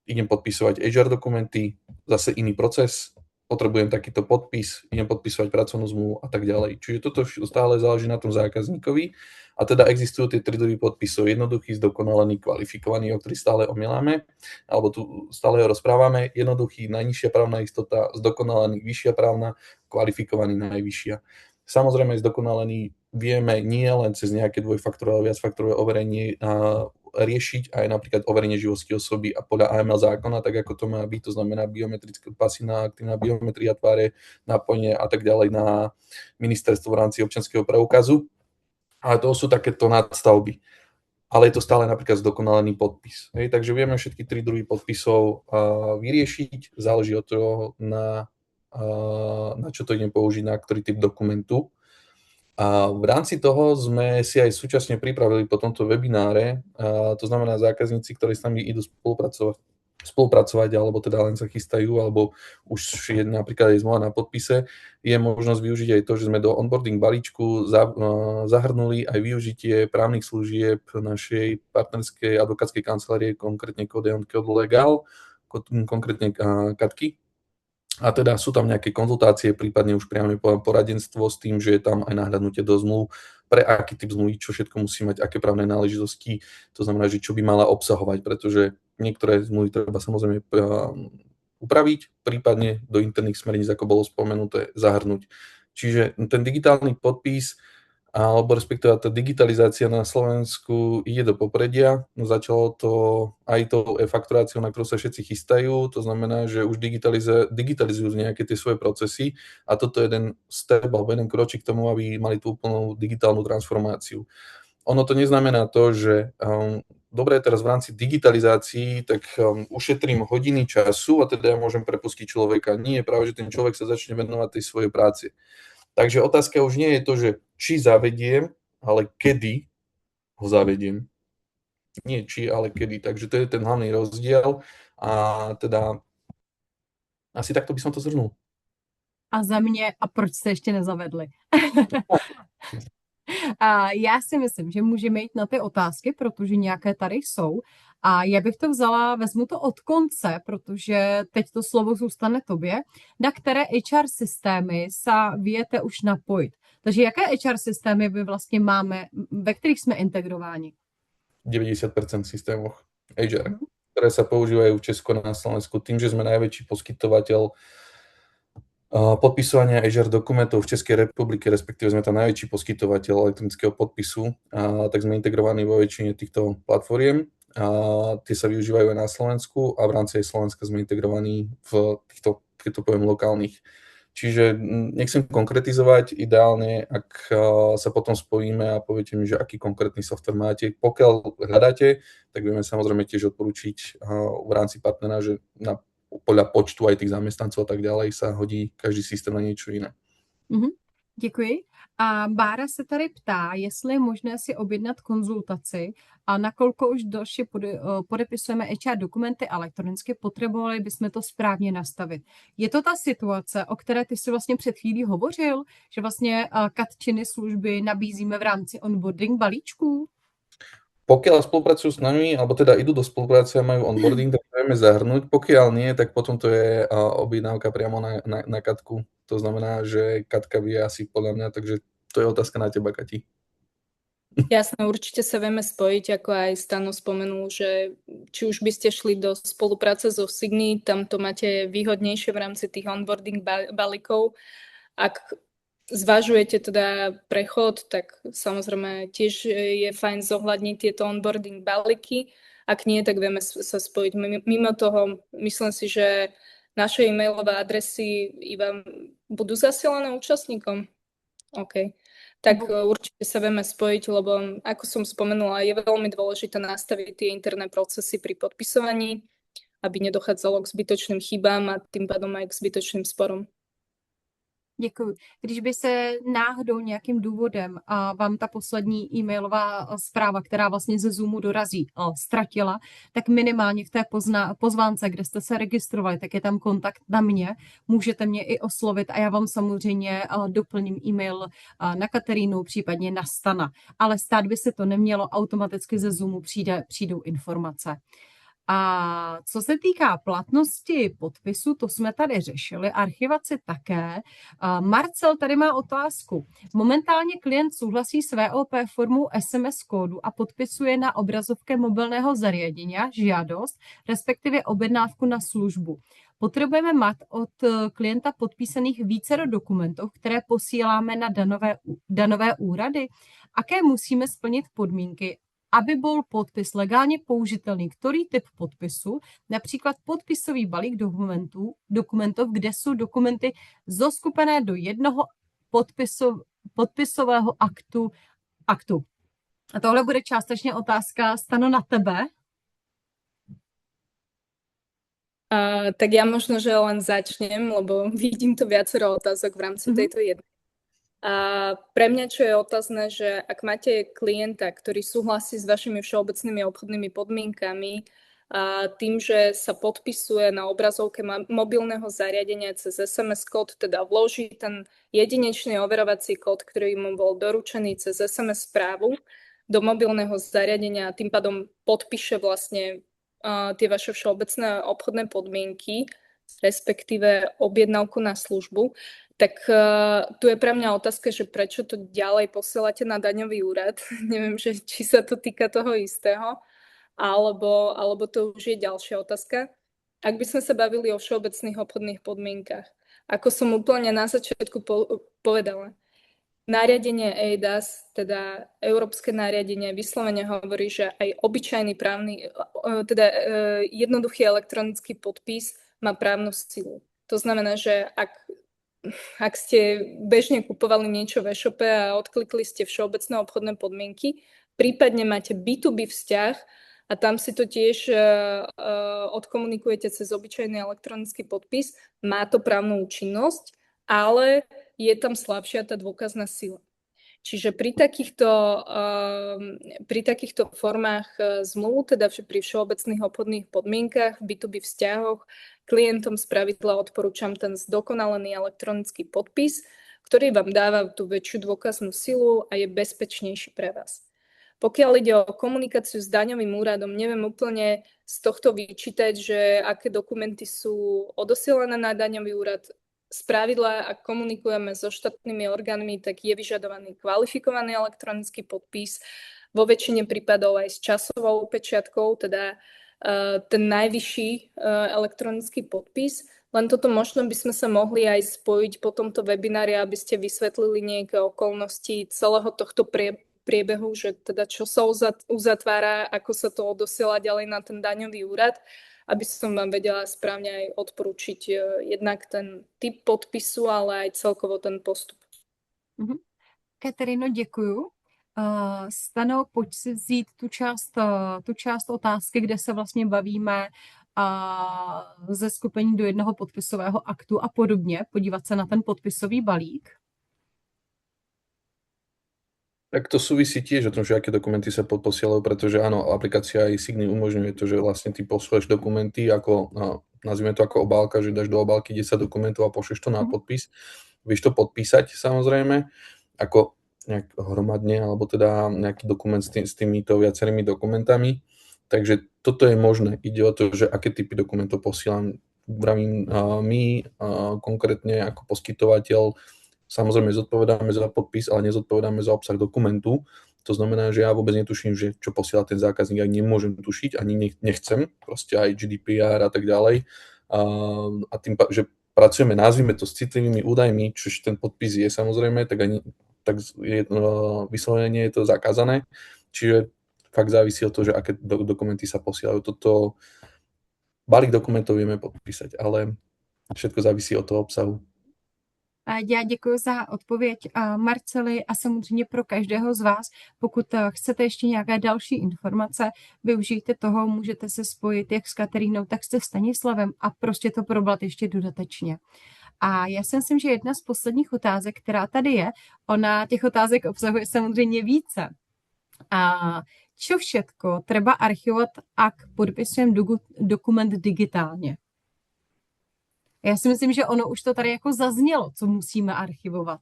idem podpisovať HR dokumenty, zase iný proces, potrebujem takýto podpis, idem podpisovať pracovnú zmluvu a tak ďalej. Čiže toto stále záleží na tom zákazníkovi a teda existujú tie tri druhy podpisov. Jednoduchý, zdokonalený, kvalifikovaný, o ktorý stále omielame, alebo tu stále ho rozprávame. Jednoduchý, najnižšia právna istota, zdokonalený, vyššia právna, kvalifikovaný, najvyššia. Samozrejme, zdokonalený vieme nie len cez nejaké dvojfaktorové, viacfaktorové overenie riešiť aj napríklad overenie živosti osoby a podľa AML zákona, tak ako to má byť, to znamená biometrická pasívna aktívna biometria tváre, napojenie a tak ďalej na ministerstvo v rámci občianskeho preukazu. Ale to sú takéto nadstavby. Ale je to stále napríklad zdokonalený podpis. Hej, takže vieme všetky tri druhy podpisov vyriešiť, záleží od toho, na čo to idem použiť, na ktorý typ dokumentu. A v rámci toho sme si aj súčasne pripravili po tomto webináre, to znamená zákazníci, ktorí s nami idú spolupracovať, alebo teda len sa chystajú, alebo už je napríklad aj zmluva na podpise, je možnosť využiť aj to, že sme do onboarding balíčku zahrnuli aj využitie právnych služieb našej partnerskej advokátskej kancelárie, konkrétne Codeon Legal, konkrétne Katky. A teda sú tam nejaké konzultácie, prípadne už priame poradenstvo s tým, že je tam aj nahľadnutie do zmluv, pre aký typ zmluvy, čo všetko musí mať, aké právne náležitosti, to znamená, že čo by mala obsahovať, pretože niektoré zmluvy treba samozrejme upraviť, prípadne do interných smerníc, ako bolo spomenuté, zahrnúť. Čiže ten digitálny podpis alebo respektíve tá digitalizácia na Slovensku ide do popredia. No, začalo to aj tou e-fakturáciou, na ktorú sa všetci chystajú, to znamená, že už digitalizujú nejaké tie svoje procesy a toto je jeden step alebo jeden kročík k tomu, aby mali tú úplnú digitálnu transformáciu. Ono to neznamená to, že dobre, teraz v rámci digitalizácií, tak ušetrím hodiny času a teda ja môžem prepustiť človeka. Nie, práve že ten človek sa začne venovať tej svojej práci. Takže otázka už nie je to, že či zavediem, ale kedy ho zavediem. Nie či, ale kedy. Takže to je ten hlavný rozdiel. A teda asi takto by som to zhrnul. A za mě, a proč jste ještě nezavedli? A já si myslím, že můžeme jít na ty otázky, protože nějaké tady jsou. A já bych to vezmu to od konce, protože teď to slovo zůstane tobě, na které HR systémy se viete už napojit. Takže jaké HR systémy vy vlastně máme, ve kterých jsme integrováni? 90% systémoch HR, ktoré sa používajú v Česku na Slovensku. Tým, že sme najväčší poskytovateľ podpisovania HR dokumentov v Českej republike, respektíve sme tam najväčší poskytovateľ elektronického podpisu, tak sme integrovaní vo väčšine týchto platformiem. Tie sa využívajú aj na Slovensku a v rámci aj Slovenska sme integrovaní v týchto, keď to poviem, lokálnych. Čiže nechcem konkretizovať, ideálne, ak sa potom spojíme a poviete mi, že aký konkrétny software máte. Pokiaľ hľadáte, tak vieme samozrejme tiež odporúčiť v rámci partnera, že podľa počtu aj tých zamestnancov a tak ďalej sa hodí každý systém na niečo iné. Děkuji. A Bára se tady ptá, jestli je možné si objednat konzultaci a nakolko už další podepisujeme HR dokumenty elektronicky, potřebovali bychom to správně nastavit. Je to ta situace, o které ty si vlastně před chvílí hovořil, že vlastně Katčiny služby nabízíme v rámci onboarding balíčků? Pokiaľ spolupracujú s nami, alebo teda idú do spolupráce a majú onboarding, tak vieme zahrnúť. Pokiaľ nie, tak potom to je objednávka priamo na Katku. To znamená, že Katka vie asi podľa mňa, takže to je otázka na teba, Kati. Jasné, určite sa vieme spojiť, ako aj Stano spomenul, že či už by ste šli do spolupráce so Signy, tam to máte výhodnejšie v rámci tých onboarding balíkov. Ak zvažujete teda prechod, tak samozrejme tiež je fajn zohľadniť tieto onboarding balíky. Ak nie, tak vieme sa spojiť. Mimo toho, myslím si, že naše e-mailové adresy iba budú zasielané účastníkom. OK. Tak určite sa vieme spojiť, lebo ako som spomenula, je veľmi dôležité nastaviť tie interné procesy pri podpisovaní, aby nedochádzalo k zbytočným chybám a tým pádom aj k zbytočným sporom. Děkuji. Když by se náhodou nějakým důvodem a vám ta poslední e-mailová zpráva, která vlastně ze Zoomu dorazí, ztratila, tak minimálně v té pozvánce, kde jste se registrovali, tak je tam kontakt na mě. Můžete mě i oslovit a já vám samozřejmě doplním e-mail na Katerínu, případně na Stana. Ale stát by se to nemělo, automaticky ze Zoomu přijdou informace. A co se týká platnosti podpisu, to jsme tady řešili, archivaci také. Marcel tady má otázku. Momentálně klient souhlasí s VOP formou SMS kódu a podpisuje na obrazovce mobilného zariadení žádost, respektive objednávku na službu. Potřebujeme mít od klienta podpísaných vícero dokumentů, které posíláme na danové úrady. Aké musíme splnit podmínky, aby byl podpis legálně použitelný, který typ podpisu, například podpisový balík dokumentů, kde jsou dokumenty zoskupené do jednoho podpisového aktu. A tohle bude částečně otázka, Stano, na tebe. Tak ja možno, že len začnem, lebo vidím tu viacero otázok v rámci tejto jednej. A pre mňa, čo je otázne, že ak máte klienta, ktorý súhlasí s vašimi všeobecnými obchodnými podmienkami, a tým, že sa podpisuje na obrazovke mobilného zariadenia cez SMS kód, teda vloží ten jedinečný overovací kód, ktorý mu bol doručený cez SMS správu do mobilného zariadenia a tým pádom podpíše vlastne tie vaše všeobecné obchodné podmienky, respektíve objednávku na službu, tak tu je pre mňa otázka, že prečo to ďalej posielate na daňový úrad. Neviem, že či sa to týka toho istého, alebo to už je ďalšia otázka. Ak by sme sa bavili o všeobecných obchodných podmienkach, ako som úplne na začiatku povedala, nariadenie EIDAS, teda európske nariadenie, vyslovene hovorí, že aj obyčajný právny, teda jednoduchý elektronický podpis má právnu silu. To znamená, že ak ste bežne kupovali niečo v e-shope a odklikli ste všeobecné obchodné podmienky, prípadne máte B2B vzťah a tam si to tiež odkomunikujete cez obyčajný elektronický podpis, má to právnu účinnosť, ale je tam slabšia tá dôkazná sila. Čiže pri takýchto formách zmluv, teda pri všeobecných obchodných podmienkach, v B2B vzťahoch, klientom spravidla odporúčam ten zdokonalený elektronický podpis, ktorý vám dáva tú väčšiu dôkaznú silu a je bezpečnejší pre vás. Pokiaľ ide o komunikáciu s daňovým úradom, neviem úplne z tohto vyčítať, že aké dokumenty sú odosielané na daňový úrad. Spravidla, ak komunikujeme so štátnymi orgánmi, tak je vyžadovaný kvalifikovaný elektronický podpis, vo väčšine prípadov aj s časovou pečiatkou, teda ten najvyšší elektronický podpis. Len toto možno by sme sa mohli aj spojiť po tomto webinári, aby ste vysvetlili nejaké okolnosti celého tohto priebehu, že teda čo sa uzatvára, ako sa to odosiela ďalej na ten daňový úrad, aby som vám vedela správne aj odporúčiť jednak ten typ podpisu, ale aj celkovo ten postup. Kateřino, děkuju. Stano, pojď si vzít tu část otázky, kde se vlastně bavíme ze skupení do jednoho podpisového aktu a podobně, podívat se na ten podpisový balík. Tak to súvisí tiež o tom, že aké dokumenty sa posielajú, pretože áno, aplikácia aj Signy umožňuje to, že vlastne ty pošleš dokumenty ako, nazvime to ako obálka, že dáš do obálky 10 dokumentov a pošleš to na podpis. Vieš to podpísať samozrejme, ako nejak hromadne, alebo teda nejaký dokument s týmito viacerými dokumentami. Takže toto je možné. Ide o to, že aké typy dokumentov posielam. Vravím, my konkrétne ako poskytovateľ samozrejme zodpovedáme za podpis, ale nezodpovedáme za obsah dokumentu. To znamená, že ja vôbec netuším, že čo posiela ten zákazník, ak nemôžem tušiť, ani nechcem, proste aj GDPR a tak ďalej. A tým, že pracujeme, nazvime to s citlivými údajmi, čiže ten podpis je samozrejme, tak vyslovene je to zakázané. Čiže fakt závisí od toho, že aké dokumenty sa posielajú. Toto balík dokumentov vieme podpísať, ale všetko závisí od toho obsahu. Já děkuji za odpověď Marceli a samozřejmě pro každého z vás. Pokud chcete ještě nějaké další informace, využijte toho, můžete se spojit jak s Katerínou, tak se Stanislavem a prostě to probrat ještě dodatečně. A já si myslím, že jedna z posledních otázek, která tady je, ona těch otázek obsahuje samozřejmě více. A čo všetko treba archivovat, ak podpisujem dokument digitálně? Já si myslím, že ono už to tady jako zaznělo, co musíme archivovat.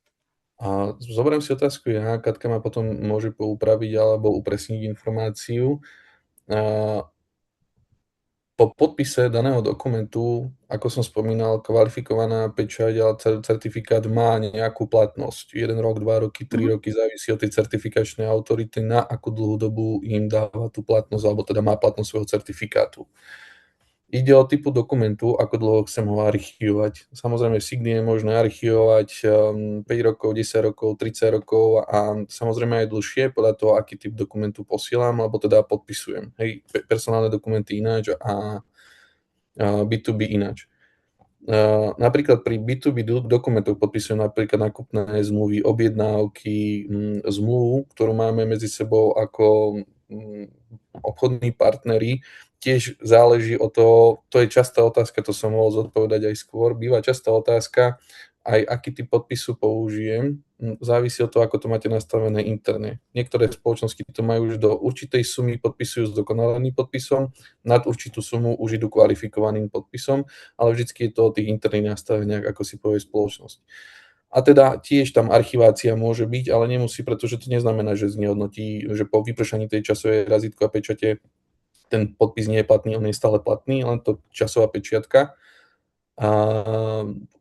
A zoberiem si otázku ja, Katka ma potom môže poupraviť alebo upresniť informáciu. Po podpise daného dokumentu, ako som spomínal, kvalifikovaná pečať a certifikát má nejakú platnosť. 1 rok, 2 roky, 3 roky, závisí od tej certifikačnej autority, na akú dlhú dobu im dáva tú platnosť, alebo teda má platnosť svojho certifikátu. Ide o typu dokumentu, ako dlho chcem ho archivovať. Samozrejme v Signi je možné archivovať 5 rokov, 10 rokov, 30 rokov a samozrejme aj dlhšie podľa toho, aký typ dokumentu posielam, alebo teda podpisujem. Hej, personálne dokumenty ináč a B2B ináč. Napríklad pri B2B dokumentoch podpisujem napríklad nákupné zmluvy, objednávky, zmluvu, ktorú máme medzi sebou ako obchodní partneri. Tiež záleží od toho, to je častá otázka, to som mohol zodpovedať aj skôr, býva častá otázka, aj aký typ podpisu použijem, závisí od toho, ako to máte nastavené interne. Niektoré spoločnosti to majú už do určitej sumy, podpisujú s dokonaleným podpisom, nad určitú sumu už idú kvalifikovaným podpisom, ale vždycky je to o tých interných nastaveniach, ako si povie spoločnosť. A teda tiež tam archivácia môže byť, ale nemusí, pretože to neznamená, že znehodnotí, že po vypršaní tej časovej razítko a pečate ten podpis nie je platný, on je stále platný, len to časová pečiatka a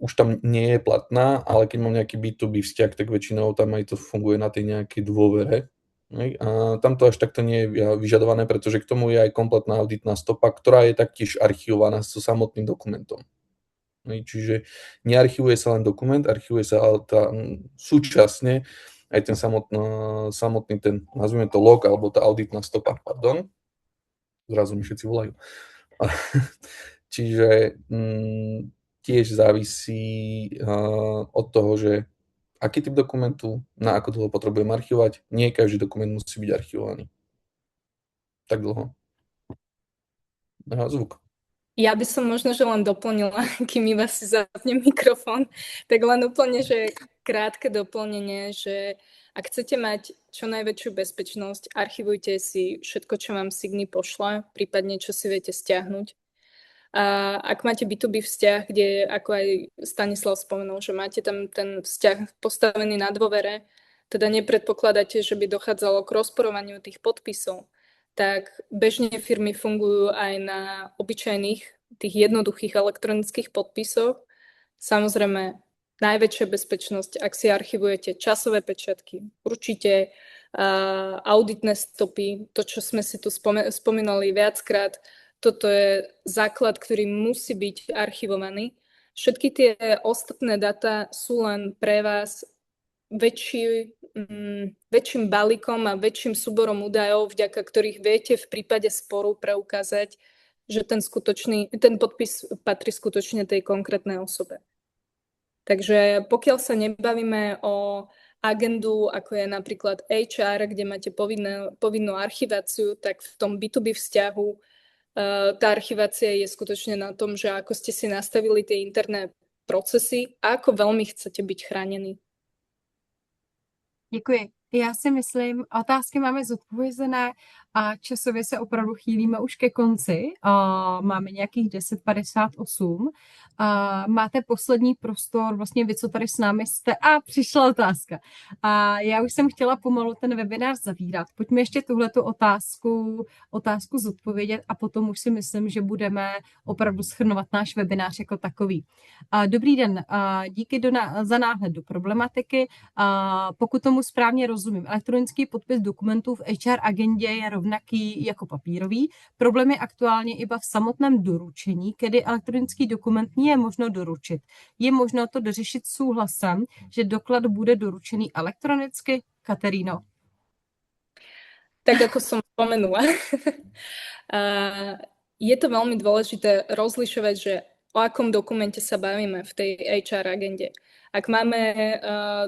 už tam nie je platná, ale keď mám nejaký B2B vzťah, tak väčšinou tam aj to funguje na tej nejakej dôvere. A tam to až takto nie je vyžadované, pretože k tomu je aj kompletná auditná stopa, ktorá je taktiež archivovaná so samotným dokumentom. Čiže nearchivuje sa len dokument, archivuje sa súčasne aj ten samotný ten, nazvime to log, alebo tá auditná stopa, pardon. Zrazu mi všetci volajú. Čiže tiež závisí od toho, že aký typ dokumentu, na ako dlho potrebujem archivovať. Nie každý dokument musí byť archivovaný. Tak dlho. Zvuk. Ja by som možno, že len doplnila, kým iba si zapne mikrofón, tak len úplne, že krátke doplnenie, že ak chcete mať čo najväčšiu bezpečnosť, archivujte si všetko, čo vám Signy pošle, prípadne čo si viete stiahnuť. A ak máte B2B vzťah, kde, ako aj Stanislav spomenul, že máte tam ten vzťah postavený na dôvere, teda nepredpokladáte, že by dochádzalo k rozporovaniu tých podpisov, tak bežne firmy fungujú aj na obyčajných, tých jednoduchých elektronických podpisoch. Samozrejme, najväčšia bezpečnosť, ak si archivujete časové pečiatky, určite auditné stopy, to, čo sme si tu spomínali viackrát, toto je základ, ktorý musí byť archivovaný. Všetky tie ostatné dáta sú len pre vás väčším balíkom a väčším súborom údajov, vďaka ktorých viete v prípade sporu preukázať, že ten podpis patrí skutočne tej konkrétnej osobe. Takže pokiaľ sa nebavíme o agendu, ako je napríklad HR, kde máte povinnú archiváciu, tak v tom B2B vzťahu tá archivácia je skutočne na tom, že ako ste si nastavili tie interné procesy a ako veľmi chcete byť chránení. Děkuji. Já si myslím, otázky máme zodpovězené a časově se opravdu chýlíme už ke konci. Máme nějakých 10:58. Máte poslední prostor, vlastně vy, co tady s námi jste. Přišla otázka. Já už jsem chtěla pomalu ten webinář zavírat. Pojďme ještě tuhletu otázku zodpovědět a potom už si myslím, že budeme opravdu shrnovat náš webinář jako takový. Dobrý den, díky za náhled do problematiky. Pokud tomu správně rozumím, elektronický podpis dokumentů v HR agendě je rovnaký jako papírový. Problém je aktuálně iba v samotném doručení, kedy elektronický dokument nie je možno doručit. Je možno to dořešit súhlasem, že doklad bude doručený elektronicky? Kateríno. Tak ako som spomenula, je to veľmi dôležité rozlišovať, že o o akom dokumente sa bavíme v tej HR agende. Ak máme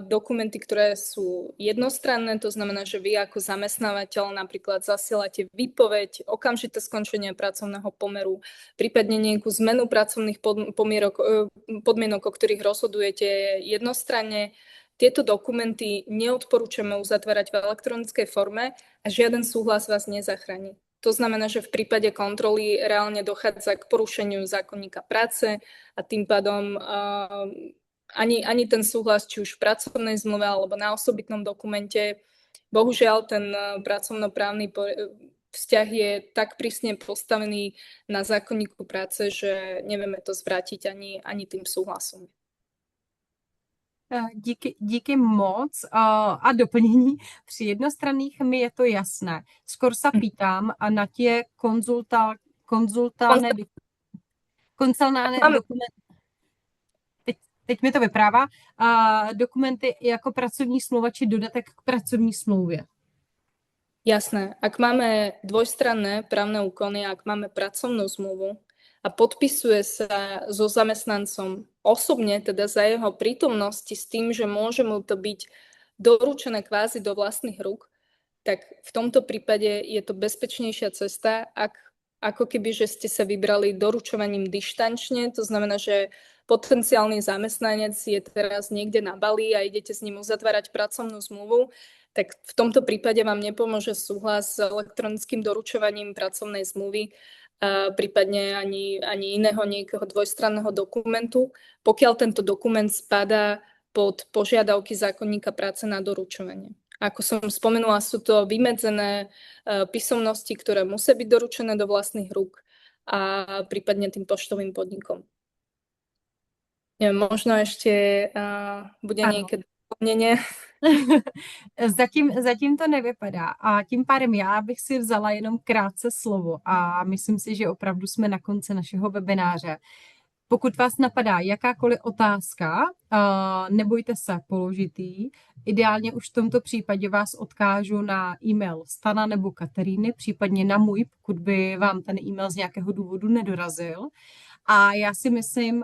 dokumenty, ktoré sú jednostranné, to znamená, že vy ako zamestnávateľ napríklad zasielate výpoveď, okamžité skončenie pracovného pomeru, prípadne nejakú zmenu pracovných podmienok, o ktorých rozhodujete jednostranne, tieto dokumenty neodporúčame uzatvárať v elektronickej forme a žiaden súhlas vás nezachráni. To znamená, že v prípade kontroly reálne dochádza k porušeniu zákonníka práce a tým pádom ani ten súhlas, či už v pracovnej zmluve alebo na osobitnom dokumente, bohužiaľ ten pracovnoprávny vzťah je tak prísne postavený na zákonníku práce, že nevieme to zvrátiť ani tým súhlasom. Díky moc a doplnění. Při jednostranných mi je to jasné. Skoro se pýtám a na tě konzultálne dokumenty. Teď mi to vyprává. Dokumenty jako pracovní smlouva či dodatek k pracovní smlouvě. Jasné. Ak máme dvojstranné právne úkony, ak máme pracovnú zmluvu a podpisuje sa so zamestnancom osobne, teda za jeho prítomnosti s tým, že môže mu to byť doručené kvázi do vlastných rúk, tak v tomto prípade je to bezpečnejšia cesta, ako keby, že ste sa vybrali doručovaním dištančne, to znamená, že potenciálny zamestnanec je teraz niekde na Bali a idete s ním uzatvárať pracovnú zmluvu, tak v tomto prípade vám nepomôže súhlas s elektronickým doručovaním pracovnej zmluvy, prípadne ani iného nejakého dvojstranného dokumentu, pokiaľ tento dokument spadá pod požiadavky zákonníka práce na doručovanie. Ako som spomenula, sú to vymedzené písomnosti, ktoré musia byť doručené do vlastných rúk a prípadne tým poštovým podnikom. Neviem, možno ešte bude nejaké doplnenie. Zatím to nevypadá a tím pádem já bych si vzala jenom krátce slovo a myslím si, že opravdu jsme na konci našeho webináře. Pokud vás napadá jakákoliv otázka, nebojte se položit ji. Ideálně už v tomto případě vás odkážu na e-mail Stana nebo Kateríny, případně na můj, pokud by vám ten e-mail z nějakého důvodu nedorazil. A já si myslím,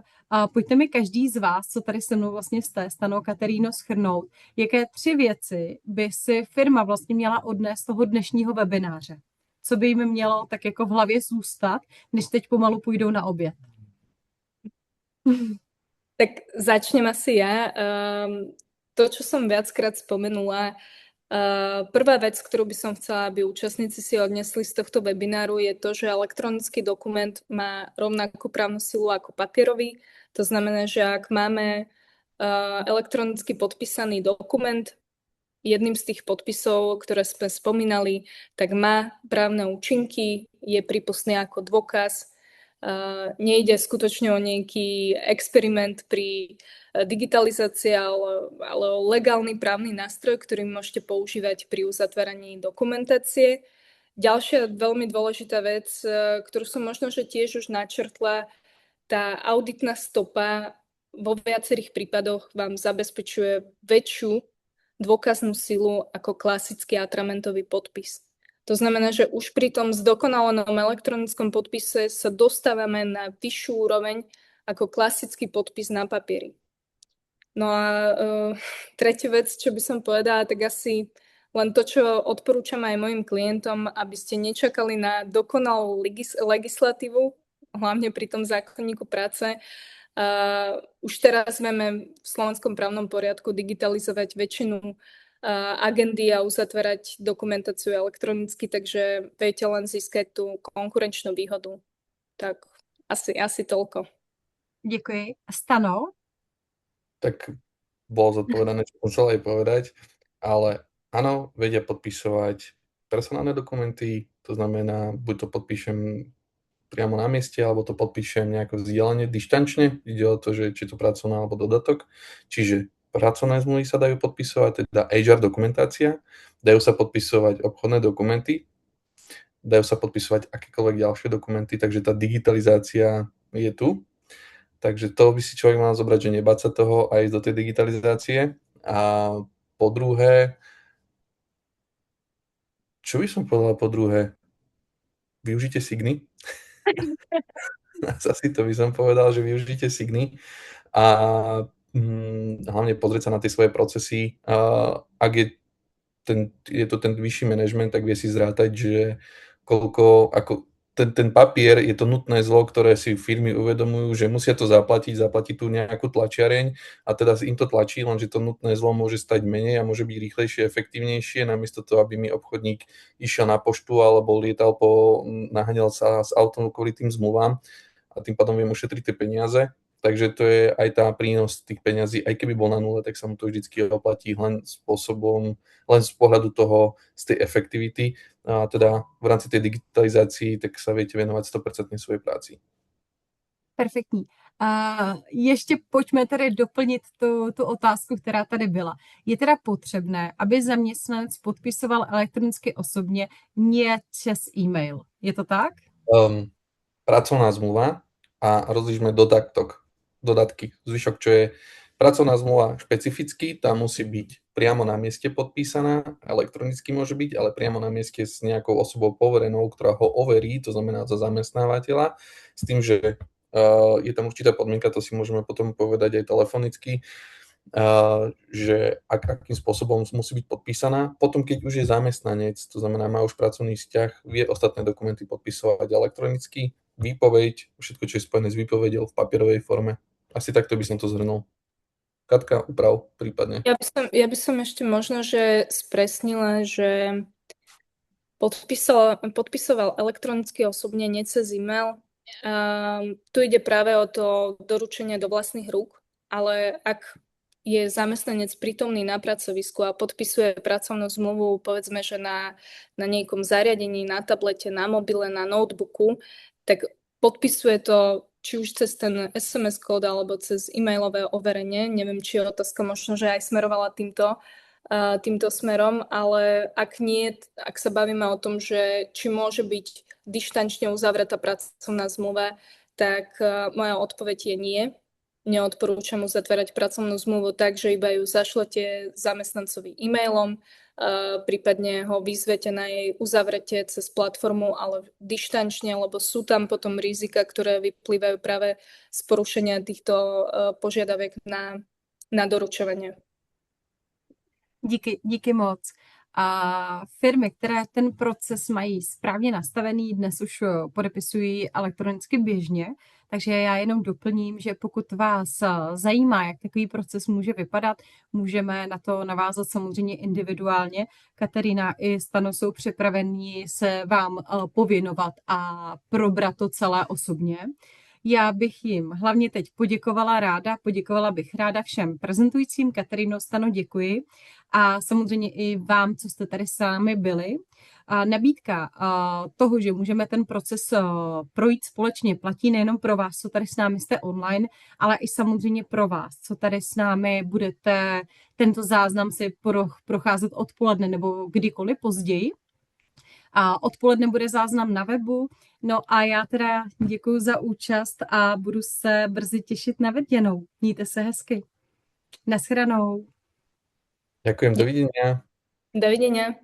pojďte mi každý z vás, co tady se mnou vlastně jste, Stano, Kateríno, shrnout, jaké 3 věci by si firma vlastně měla odnést z toho dnešního webináře. Co by jim mělo tak jako v hlavě zůstat, když teď pomalu půjdou na oběd. Tak začnem asi ja. To, čo som viackrát spomenula, prvá vec, ktorú by som chcela, aby účastníci si odnesli z tohto webináru, je to, že elektronický dokument má rovnakú právnu silu ako papierový. To znamená, že ak máme elektronicky podpísaný dokument, jedným z tých podpisov, ktoré sme spomínali, tak má právne účinky, je prípustný ako dôkaz. Nejde skutočne o nejaký experiment pri digitalizácii, ale o legálny právny nástroj, ktorý môžete používať pri uzatváraní dokumentácie. Ďalšia veľmi dôležitá vec, ktorú som možno že tiež už načrtla, tá auditná stopa vo viacerých prípadoch vám zabezpečuje väčšiu dôkaznú silu ako klasický atramentový podpis. To znamená, že už pri tom zdokonalenom elektronickom podpise sa dostávame na vyššiu úroveň ako klasický podpis na papieri. No a tretia vec, čo by som povedala, tak asi len to, čo odporúčam aj mojim klientom, aby ste nečakali na dokonalú legislatívu, hlavne pri tom zákonníku práce. Už teraz vieme v slovenskom právnom poriadku digitalizovať väčšinu agendy a uzatvárať dokumentáciu elektronicky, takže viete len získať tú konkurenčnú výhodu. Tak asi toľko. Děkuji. Stano? Tak bolo zodpovedané, čo som chcel aj povedať, ale áno, vedia podpisovať personálne dokumenty, to znamená, buď to podpíšem priamo na mieste, alebo to podpíšem nejako vzdielene, dištančne, ide o to, že či to pracovná alebo dodatok, čiže pracovné zmluvy sa dajú podpisovať, teda HR dokumentácia, dajú sa podpisovať obchodné dokumenty, dajú sa podpisovať akékoľvek ďalšie dokumenty, takže tá digitalizácia je tu. Takže to by si človek mal zobrať, že nebáť sa toho a ísť do tej digitalizácie. A po druhé, čo by som povedala po druhé? Využite Signy. Asi to by som povedal, že využite Signy a hlavne pozrieť sa na tie svoje procesy. Ak je to ten vyšší manažment, tak vie si zrátať, že koľko, ako ten papier je to nutné zlo, ktoré si firmy uvedomujú, že musia to zaplatiť tú nejakú tlačiareň a teda im to tlačí, lenže to nutné zlo môže stať menej a môže byť rýchlejšie, efektívnejšie, namiesto toho, aby mi obchodník išiel na poštu alebo naháňal sa s autom kvôli tým zmluvám a tým pádom viem ušetriť tie peniaze. Takže to je aj tá prínos tých peňazí, aj keby bol na nule, tak sa mu to vždycky oplatí len z pohľadu toho, z tej efektivity. A teda v rámci tej digitalizácii, tak sa viete venovať 100% svojej práci. Perfektní. A ještě pojďme tedy doplnit tu otázku, která tady byla. Je teda potřebné, aby zaměstnanec podpisoval elektronicky osobně, nie přes e-mail. Je to tak? Pracovná zmluva a rozlišme dodatky. Zvyšok, čo je pracovná zmluva špecificky, tá musí byť priamo na mieste podpísaná, elektronicky môže byť, ale priamo na mieste s nejakou osobou poverenou, ktorá ho overí, to znamená za zamestnávateľa, s tým, že je tam určitá podmienka, to si môžeme potom povedať aj telefonicky, že akým spôsobom musí byť podpísaná. Potom, keď už je zamestnanec, to znamená, má už pracovný vzťah, vie ostatné dokumenty podpisovať elektronicky, výpoveď, všetko, čo je spojené s výpovedou v papierovej forme. Asi takto by som to zhrnul. Katka, uprav prípadne. Ja by som ešte možno, že spresnila, že podpisoval elektronicky osobne, nie cez e-mail. Tu ide práve o to doručenie do vlastných rúk, ale ak je zamestnanec prítomný na pracovisku a podpisuje pracovnú zmluvu, povedzme, že na nejakom zariadení, na tablete, na mobile, na notebooku, tak podpisuje to či už cez ten SMS kód alebo cez e-mailové overenie. Neviem, či je otázka možno, že aj smerovala týmto smerom, ale ak nie, ak sa bavíme o tom, že či môže byť dištančne uzavretá pracovná zmluva, tak moja odpoveď je nie. Neodporúčam uzatvárať pracovnú zmluvu tak, že iba ju zašlete zamestnancovi e-mailom, prípadne ho vyzvete na jej uzavretie cez platformu, ale dištančne, lebo sú tam potom rizika, ktoré vyplývajú práve z porušenia týchto požiadaviek na doručovanie. Díky moc. A firmy, které ten proces mají správně nastavený, dnes už podepisují elektronicky běžně, takže já jenom doplním, že pokud vás zajímá, jak takový proces může vypadat, můžeme na to navázat samozřejmě individuálně. Kateřina i Stano jsou připravení se vám pověnovat a probrat to celé osobně. Já bych jim hlavně teď poděkovala bych ráda všem prezentujícím. Kateřino, Stano, děkuji. A samozřejmě i vám, co jste tady s námi byli. A nabídka toho, že můžeme ten proces projít společně, platí nejenom pro vás, co tady s námi jste online, ale i samozřejmě pro vás, co tady s námi budete tento záznam si procházet odpoledne nebo kdykoliv později. A odpoledne bude záznam na webu. No a já teda děkuji za účast a budu se brzy těšit na viděnou. Mějte se hezky. Naschranou. Ďakujem, dovidenia. Dovidenia.